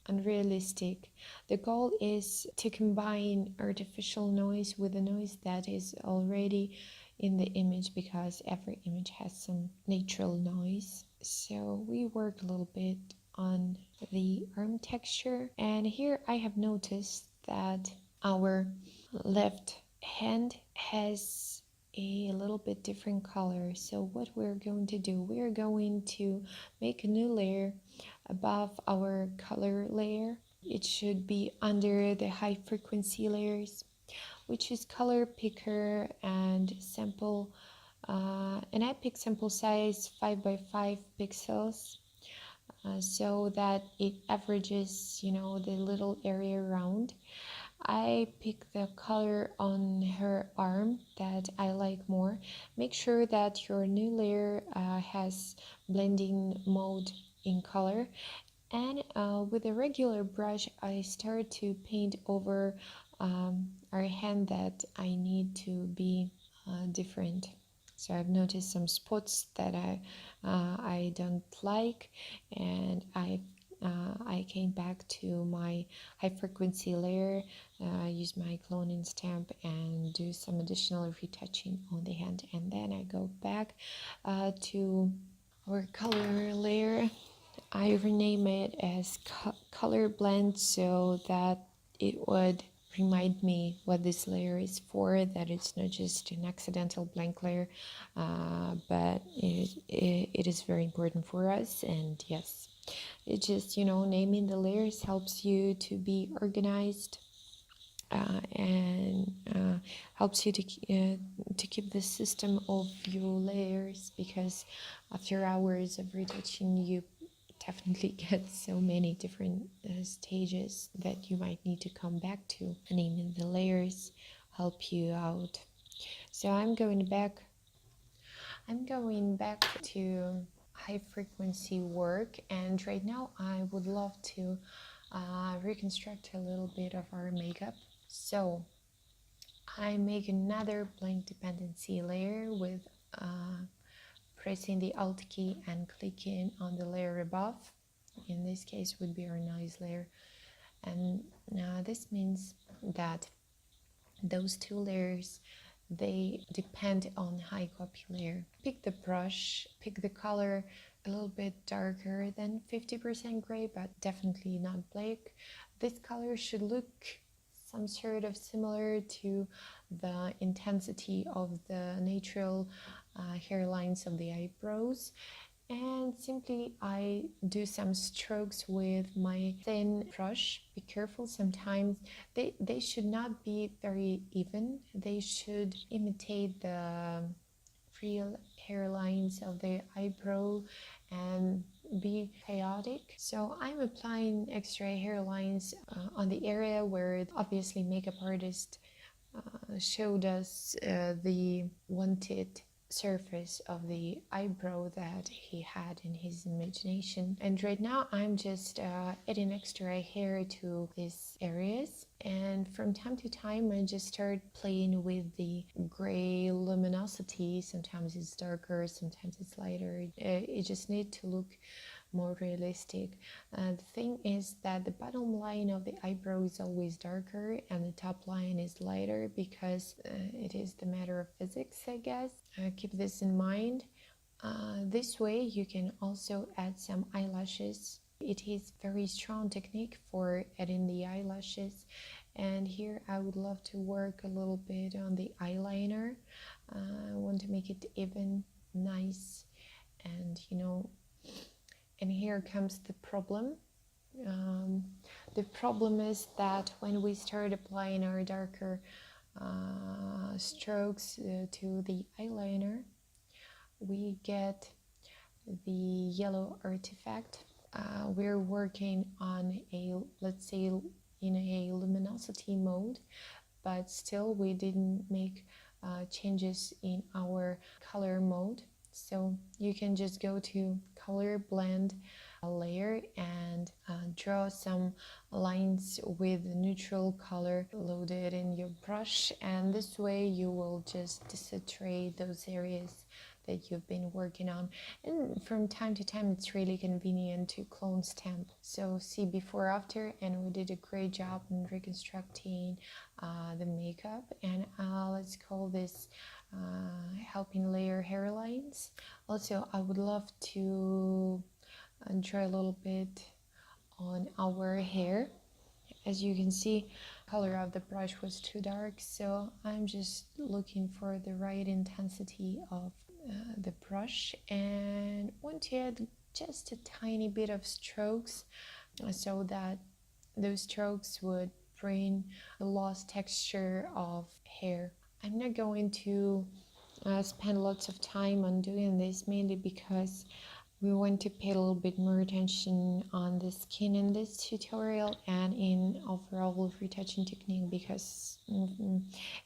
unrealistic. The goal is to combine artificial noise with the noise that is already in the image, because every image has some natural noise. So we work a little bit on the arm texture, and here I have noticed that our left hand has a little bit different color. So what we're going to do, we're going to make a new layer above our color layer. It should be under the high frequency layers, which is color picker and sample, and I pick sample size 5 by 5 pixels, so that it averages, the little area around. I pick the color on her arm that I like more. Make sure that your new layer has blending mode in color. And with a regular brush, I start to paint over our hand that I need to be different. So I've noticed some spots that I don't like, and I came back to my high frequency layer, use my cloning stamp and do some additional retouching on the hand, and then I go back to our color layer. I rename it as color blend, so that it would remind me what this layer is for, that it's not just an accidental blank layer, but it is very important for us. And yes, it just, naming the layers helps you to be organized, and helps you to keep the system of your layers, because after hours of retouching you definitely get so many different stages that you might need to come back to. Naming the layers help you out. So I'm going back to high frequency work, and right now I would love to reconstruct a little bit of our makeup. So I make another blank dependency layer with pressing the Alt key and clicking on the layer above. In this case would be our noise layer, and this means that those two layers, they depend on high copy layer. Pick the brush, pick the color a little bit darker than 50% gray, but definitely not black. This color should look some sort of similar to the intensity of the natural hairlines of the eyebrows. And simply I do some strokes with my thin brush. Be careful, sometimes they should not be very even. They should imitate the real hairlines of the eyebrow and be chaotic. So I'm applying extra hairlines on the area where obviously makeup artist showed us the wanted surface of the eyebrow that he had in his imagination. And right now I'm just adding extra hair to these areas, and from time to time I just start playing with the gray luminosity. Sometimes it's darker, sometimes it's lighter. It just needs to look more realistic. The thing is that the bottom line of the eyebrow is always darker and the top line is lighter, because it is the matter of physics, I guess. Keep this in mind. This way you can also add some eyelashes It is very strong technique for adding the eyelashes. And here I would love to work a little bit on the eyeliner. I want to make it even nice, and and here comes the problem. The problem is that when we start applying our darker strokes to the eyeliner, we get the yellow artifact. We're working on let's say, in a luminosity mode, but still we didn't make changes in our color mode. So you can just go to color blend layer and draw some lines with neutral color loaded in your brush, and this way you will just desaturate those areas that you've been working on. And from time to time it's really convenient to clone stamp. So see before after, and we did a great job in reconstructing the makeup. And let's call this helping layer hairlines. Also, I would love to draw a little bit on our hair. As you can see, color of the brush was too dark, so I'm just looking for the right intensity of the brush, and want to add just a tiny bit of strokes so that those strokes would bring the lost texture of hair. I'm not going to spend lots of time on doing this, mainly because we want to pay a little bit more attention on the skin in this tutorial and in overall retouching technique, because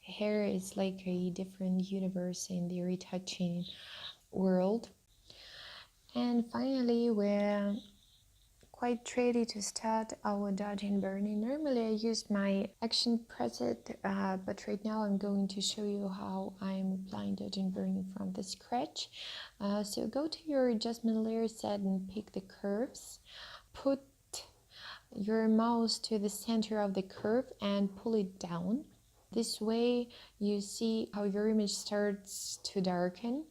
hair is like a different universe in the retouching world. And finally, we're quite ready to start our dodging burning. Normally I use my action preset, but right now I'm going to show you how I'm applying dodging burning from the scratch. So go to your adjustment layer set and pick the curves. Put your mouse to the center of the curve and pull it down. This way you see how your image starts to darken.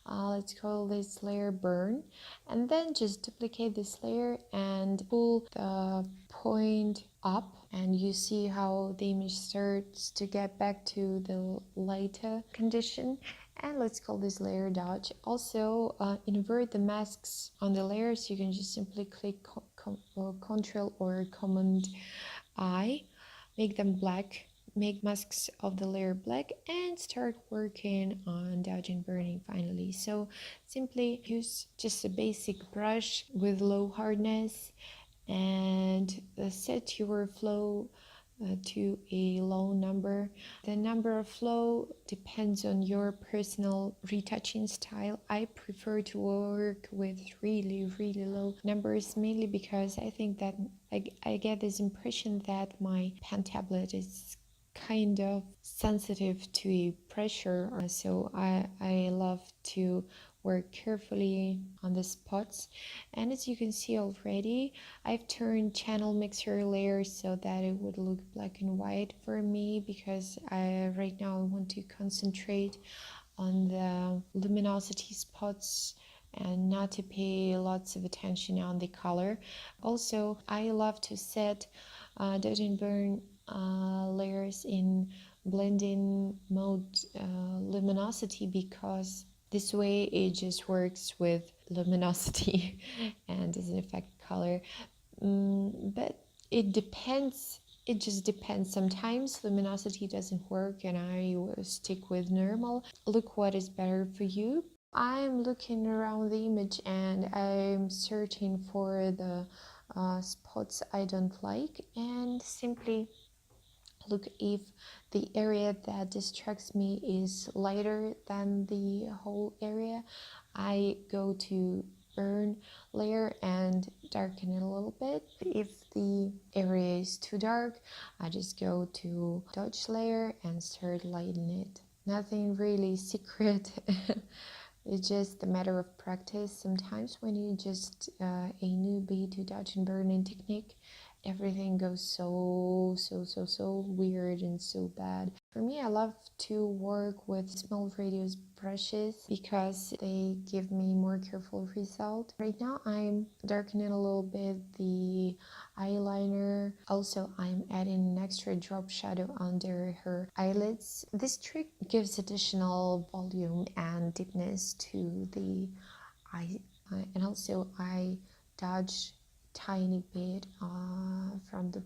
Let's call this layer burn, and then just duplicate this layer and pull the point up, and you see how the image starts to get back to the lighter condition. And let's call this layer dodge. Also invert the masks on the layers. You can just simply click Ctrl or Command I, make them black, make masks of the layer black, and start working on dodging burning finally. So simply use just a basic brush with low hardness and set your flow to a low number. The number of flow depends on your personal retouching style. I prefer to work with really low numbers, mainly because I think that I get this impression that my pen tablet is kind of sensitive to a pressure, so I love to work carefully on the spots. And as you can see already, I've turned channel mixer layers so that it would look black and white for me, because right now I want to concentrate on the luminosity spots and not to pay lots of attention on the color. Also, I love to set dodge and burn layers in blending mode luminosity, because this way it just works with luminosity and doesn't affect color. But it depends. It just depends. Sometimes luminosity doesn't work and I will stick with normal. Look what is better for you. I'm looking around the image and I'm searching for the spots I don't like, and simply look if the area that distracts me is lighter than the whole area. I go to burn layer and darken it a little bit. If the area is too dark, I just go to dodge layer and start lightening it. Nothing really secret. It's just a matter of practice. Sometimes when you just a newbie to dodge and burning technique, everything goes so weird and so bad. For me, I love to work with small radius brushes because they give me more careful result. Right now I'm darkening a little bit the eyeliner. Also, I'm adding an extra drop shadow under her eyelids. This trick gives additional volume and deepness to the eye. And also I dodge tiny bit from the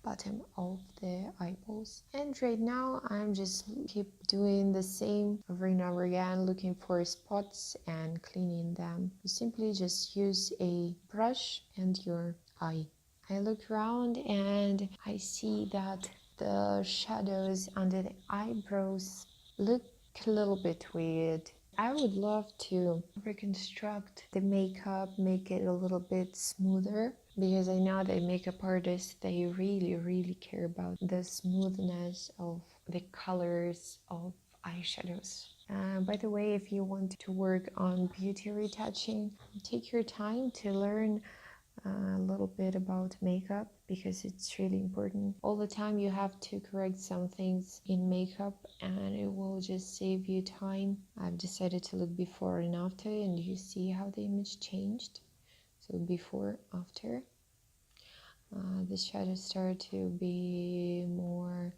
bottom of the eyeballs. And right now I'm just keep doing the same over and over again, looking for spots and cleaning them. You simply just use a brush and your eye. I look around and I see that the shadows under the eyebrows look a little bit weird. I would love to reconstruct the makeup, make it a little bit smoother, because I know that makeup artists, they really care about the smoothness of the colors of eyeshadows. By the way, if you want to work on beauty retouching, take your time to learn a little bit about makeup, because it's really important. All the time you have to correct some things in makeup and it will just save you time. I've decided to look before and after, and you see how the image changed. So before, after, the shadows start to be more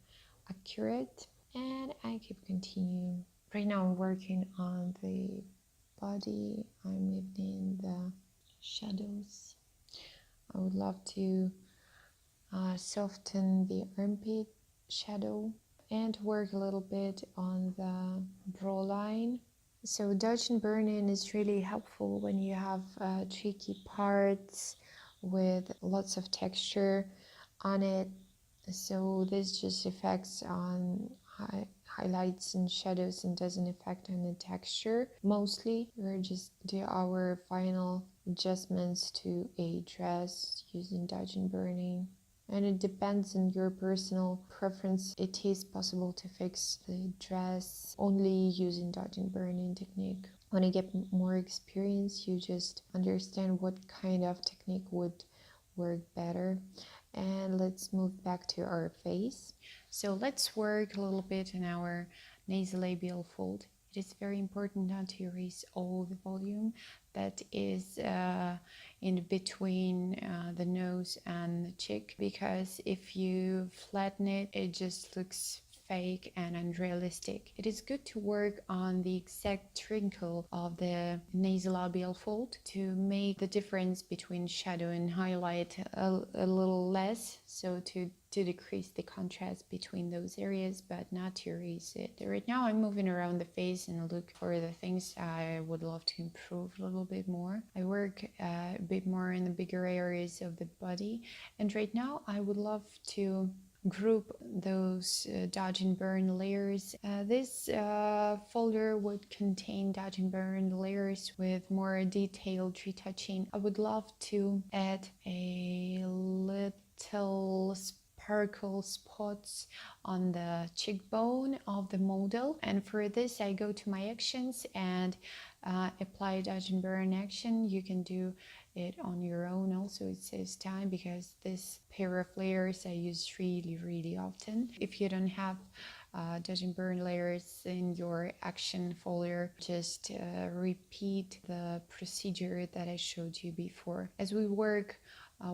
accurate, and I keep continuing. Right now I'm working on the body. I'm evening the shadows. I would love to soften the armpit shadow and work a little bit on the brow line. So dodge and burn in is really helpful when you have tricky parts with lots of texture on it. So this just affects on highlights and shadows and doesn't affect on the texture. Mostly we're just do our final adjustments to a dress using dodge and burning, and it depends on your personal preference. It is possible to fix the dress only using dodge and burning technique. When you get more experience, you just understand what kind of technique would work better. And let's move back to our face. So let's work a little bit on our nasolabial fold. It is very important not to erase all the volume that is in between the nose and the cheek, because if you flatten it, it just looks fake and unrealistic. It is good to work on the exact wrinkle of the nasolabial fold to make the difference between shadow and highlight a little less, so to decrease the contrast between those areas, but not to erase it. Right now I'm moving around the face and look for the things I would love to improve a little bit more. I work a bit more in the bigger areas of the body, and right now I would love to group those dodge and burn layers. This folder would contain dodge and burn layers with more detailed retouching. I would love to add a little sparkle spots on the cheekbone of the model, and for this I go to my actions and apply dodge and burn action. You can do it on your own also. It saves time because this pair of layers I use really often. If you don't have dodge and burn layers in your action folder, just repeat the procedure that I showed you before. As we work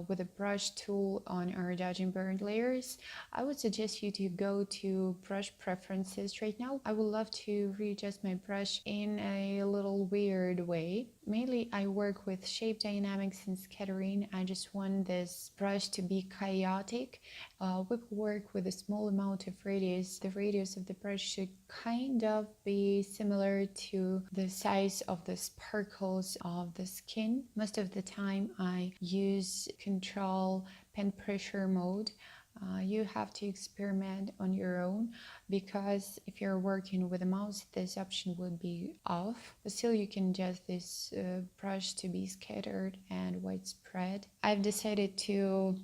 with a brush tool on our dodge and burn layers, I would suggest you to go to brush preferences. Right now I would love to readjust my brush in a little weird way. Mainly I work with shape dynamics and scattering. I just want this brush to be chaotic. We work with a small amount of radius. The radius of the brush should kind of be similar to the size of the sparkles of the skin. Most of the time I use control pen pressure mode. You have to experiment on your own, because if you're working with a mouse this option would be off, but still you can adjust this brush to be scattered and widespread. I've decided to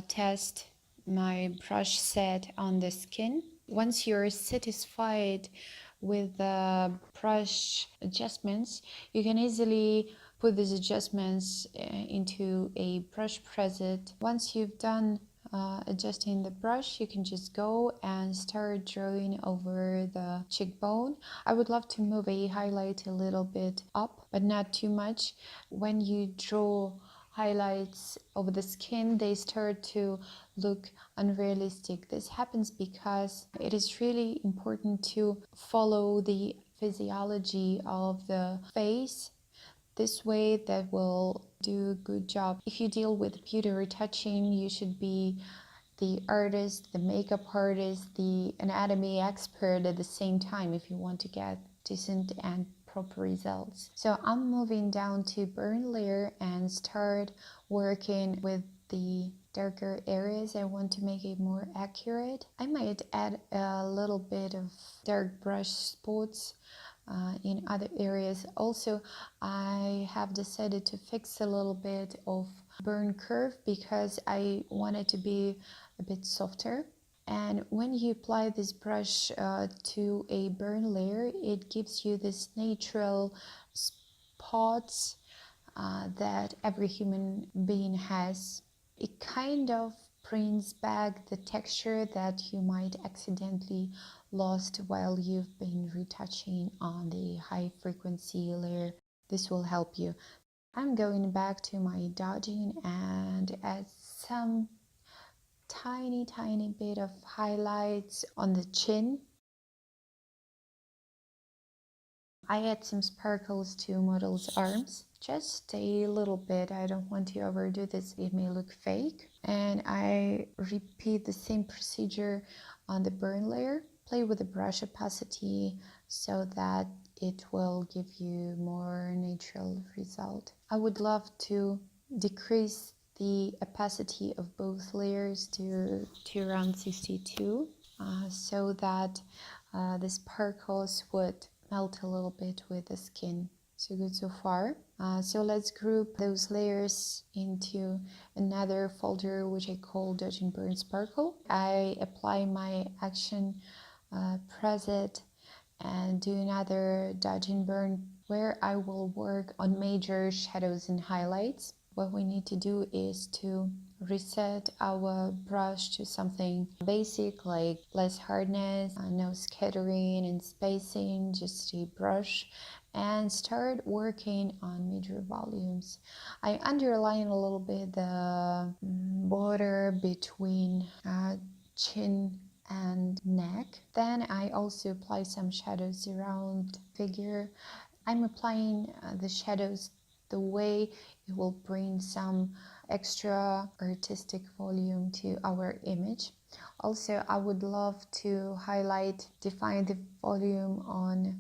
test my brush set on the skin. Once you're satisfied with the brush adjustments, you can easily put these adjustments into a brush preset. Once you've done adjusting the brush, you can just go and start drawing over the cheekbone. I would love to move a highlight a little bit up, but not too much. When you draw highlights over the skin, they start to look unrealistic. This happens because it is really important to follow the physiology of the face. This way that will do a good job. If you deal with beauty retouching, you should be the artist, the makeup artist, the anatomy expert at the same time if you want to get decent and proper results. So I'm moving down to burn layer and start working with the darker areas. I want to make it more accurate. I might add a little bit of dark brush spots in other areas. Also, I have decided to fix a little bit of burn curve because I want it to be a bit softer. And when you apply this brush to a burn layer, it gives you this natural spots that every human being has. It kind of brings back the texture that you might accidentally lost while you've been retouching on the high frequency layer. This will help you. I'm going back to my dodging and add some tiny bit of highlights on the chin. I add some sparkles to model's arms, just a little bit. I don't want to overdo this, it may look fake. And I repeat the same procedure on the burn layer. Play with the brush opacity so that it will give you more natural result. I would love to decrease the opacity of both layers to around 62 so that the sparkles would melt a little bit with the skin. So good so far. So let's group those layers into another folder which I call Dodging Burn Sparkle. I apply my action preset and do another Dodge and Burn where I will work on major shadows and highlights. What we need to do is to reset our brush to something basic like less hardness, no scattering and spacing, just a brush, and start working on major volumes. I underline a little bit the border between chin and neck. Then I also apply some shadows around figure. I'm applying the shadows the way it will bring some extra artistic volume to our image. Also, I would love to define the volume on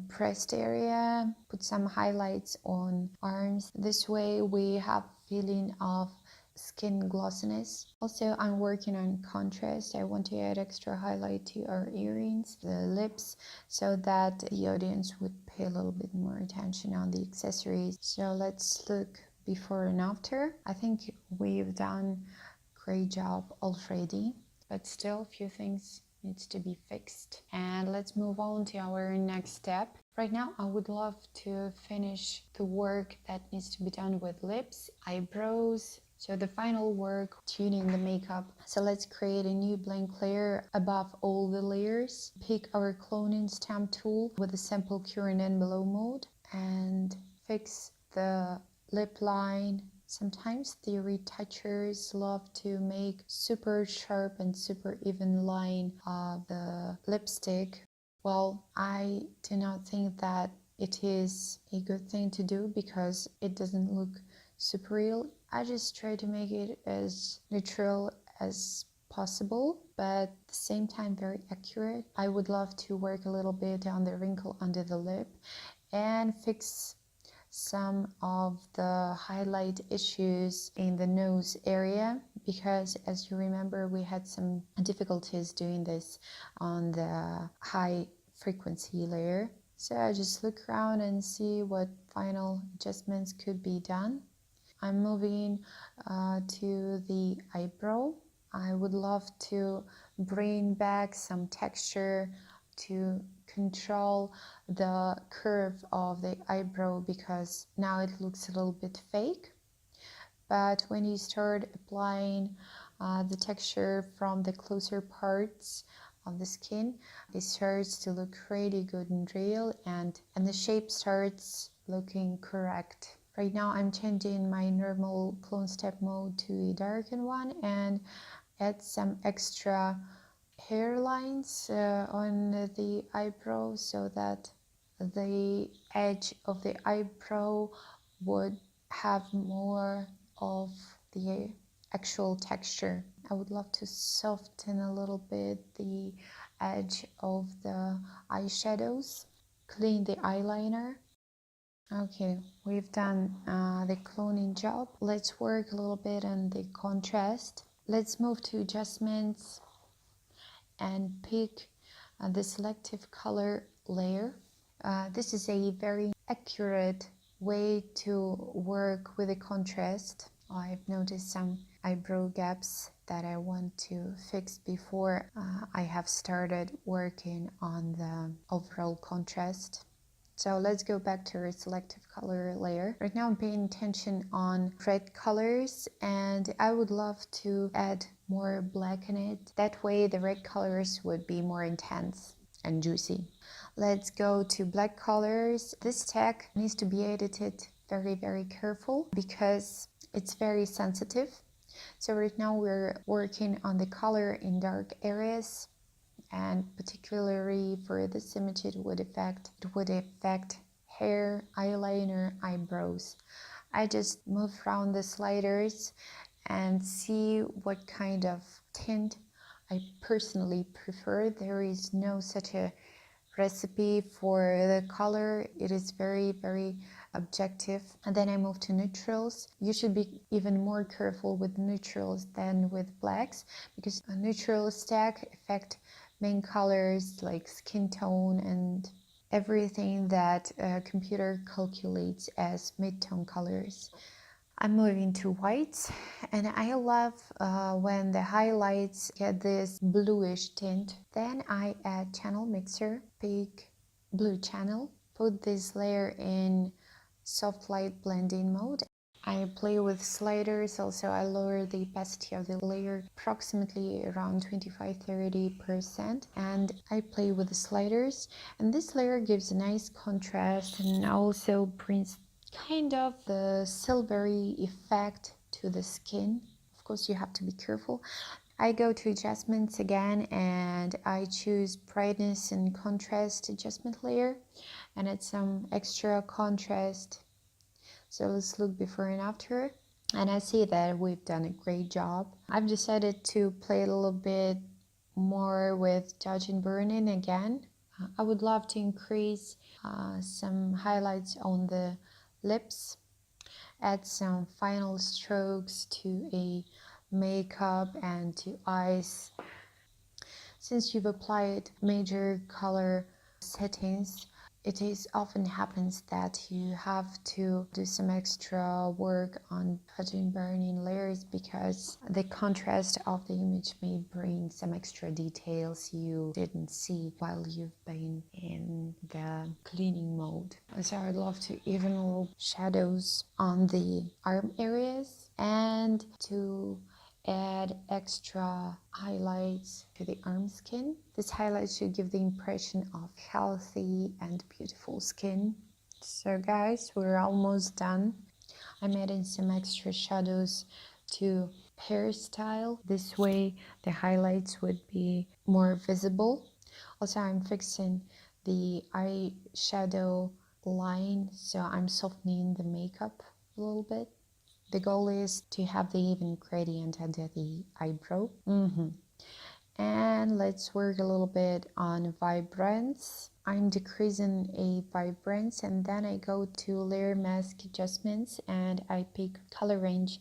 breast area, put some highlights on arms. This way we have feeling of skin glossiness. Also, I'm working on contrast. I want to add extra highlight to our earrings, the lips, so that the audience would pay a little bit more attention on the accessories. So let's look before and after. I think we've done a great job already, but still a few things needs to be fixed. And let's move on to our next step. Right now, I would love to finish the work that needs to be done with lips, eyebrows. So the final work, tuning the makeup. So let's create a new blank layer above all the layers. Pick our cloning stamp tool with the sample current and below mode and fix the lip line. Sometimes the retouchers love to make super sharp and super even line of the lipstick. Well, I do not think that it is a good thing to do because it doesn't look super real. I just try to make it as natural as possible, but at the same time very accurate. I would love to work a little bit on the wrinkle under the lip and fix some of the highlight issues in the nose area, because as you remember, we had some difficulties doing this on the high frequency layer. So I just look around and see what final adjustments could be done. I'm moving to the eyebrow. I would love to bring back some texture to control the curve of the eyebrow because now it looks a little bit fake. But when you start applying the texture from the closer parts of the skin. It starts to look really good and real, and the shape starts looking correct. Right now I'm changing my normal clone step mode to a darkened one and add some extra hairlines on the eyebrow so that the edge of the eyebrow would have more of the actual texture. I would love to soften a little bit the edge of the eyeshadows, clean the eyeliner. Okay, we've done the cloning job. Let's work a little bit on the contrast. Let's move to adjustments and pick the selective color layer. This is a very accurate way to work with the contrast. I've noticed some eyebrow gaps that I want to fix before I have started working on the overall contrast. So let's go back to our selective color layer. Right now I'm paying attention on red colors, and I would love to add more black in it. That way the red colors would be more intense and juicy. Let's go to black colors. This tag needs to be edited very careful because it's very sensitive. So right now we're working on the color in dark areas, and particularly for this image it would affect hair, eyeliner, eyebrows. I just move around the sliders and see what kind of tint I personally prefer. There is no such a recipe for the color. It is very objective. And then I move to neutrals. You should be even more careful with neutrals than with blacks, because a neutral stack affect main colors like skin tone and everything that a computer calculates as mid-tone colors. I'm moving to whites, and I love when the highlights get this bluish tint. Then I add channel mixer, pick blue channel, put this layer in soft light blending mode. I play with sliders, also I lower the opacity of the layer approximately around 25-30%, and I play with the sliders, and this layer gives a nice contrast and also brings kind of the silvery effect to the skin. Of course you have to be careful. I go to adjustments again and I choose brightness and contrast adjustment layer and add some extra contrast. So let's look before and after, and I see that we've done a great job. I've decided to play a little bit more with dodging burning again. I would love to increase some highlights on the lips, add some final strokes to a makeup and to eyes. Since you've applied major color settings, it often happens that you have to do some extra work on dodging burning layers because the contrast of the image may bring some extra details you didn't see while you've been in the cleaning mode. So I'd love to even a little shadows on the arm areas and to add extra highlights to the arm skin. This highlight should give the impression of healthy and beautiful skin. So guys, we're almost done. I'm adding some extra shadows to hairstyle. This way the highlights would be more visible. Also, I'm fixing the eyeshadow line, so I'm softening the makeup a little bit. The goal is to have the even gradient under the eyebrow. And let's work a little bit on vibrance. I'm decreasing a vibrance, and then I go to layer mask adjustments and I pick color range,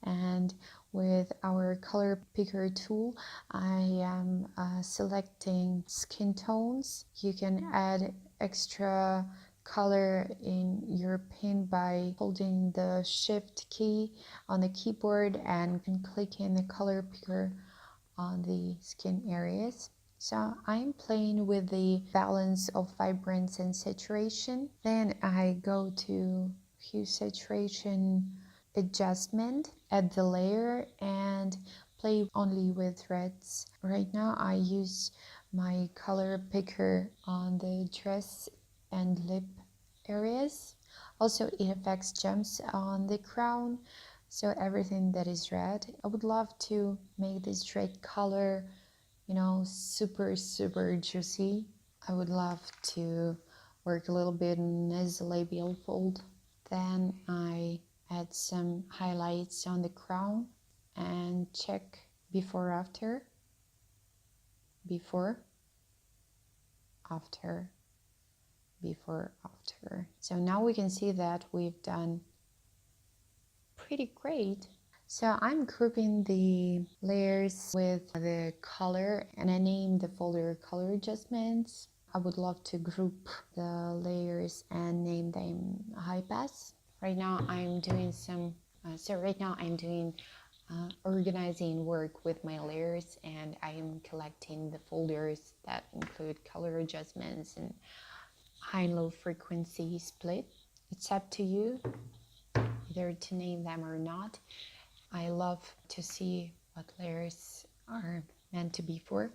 and with our color picker tool I am selecting skin tones. You can add extra color in your pen by holding the shift key on the keyboard and clicking the color picker on the skin areas. So I'm playing with the balance of vibrance and saturation. Then I go to hue saturation adjustment, add the layer and play only with reds. Right now I use my color picker on the dress and lip areas. Also, it affects gems on the crown, so everything that is red. I would love to make this red color, you know, super juicy. I would love to work a little bit in this labial fold. Then I add some highlights on the crown and check before after, before after, before after. So now we can see that we've done pretty great. So I'm grouping the layers with the color, and I named the folder color adjustments. I would love to group the layers and name them high pass. Right now I'm doing organizing work with my layers, and I am collecting the folders that include color adjustments and high and low frequency split. It's up to you either to name them or not. I love to see what layers are meant to be for.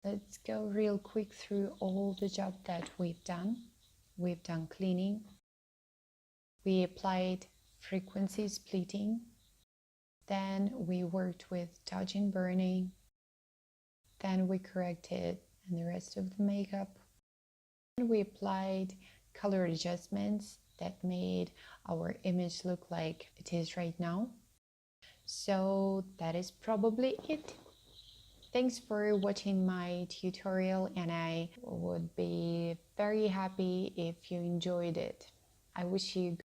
Let's go real quick through all the job that we've done. We've done cleaning. We applied frequency splitting. Then we worked with dodging burning. Then we corrected and the rest of the makeup. And we applied color adjustments that made our image look like it is right now. So that is probably it. Thanks for watching my tutorial, and I would be very happy if you enjoyed it. I wish you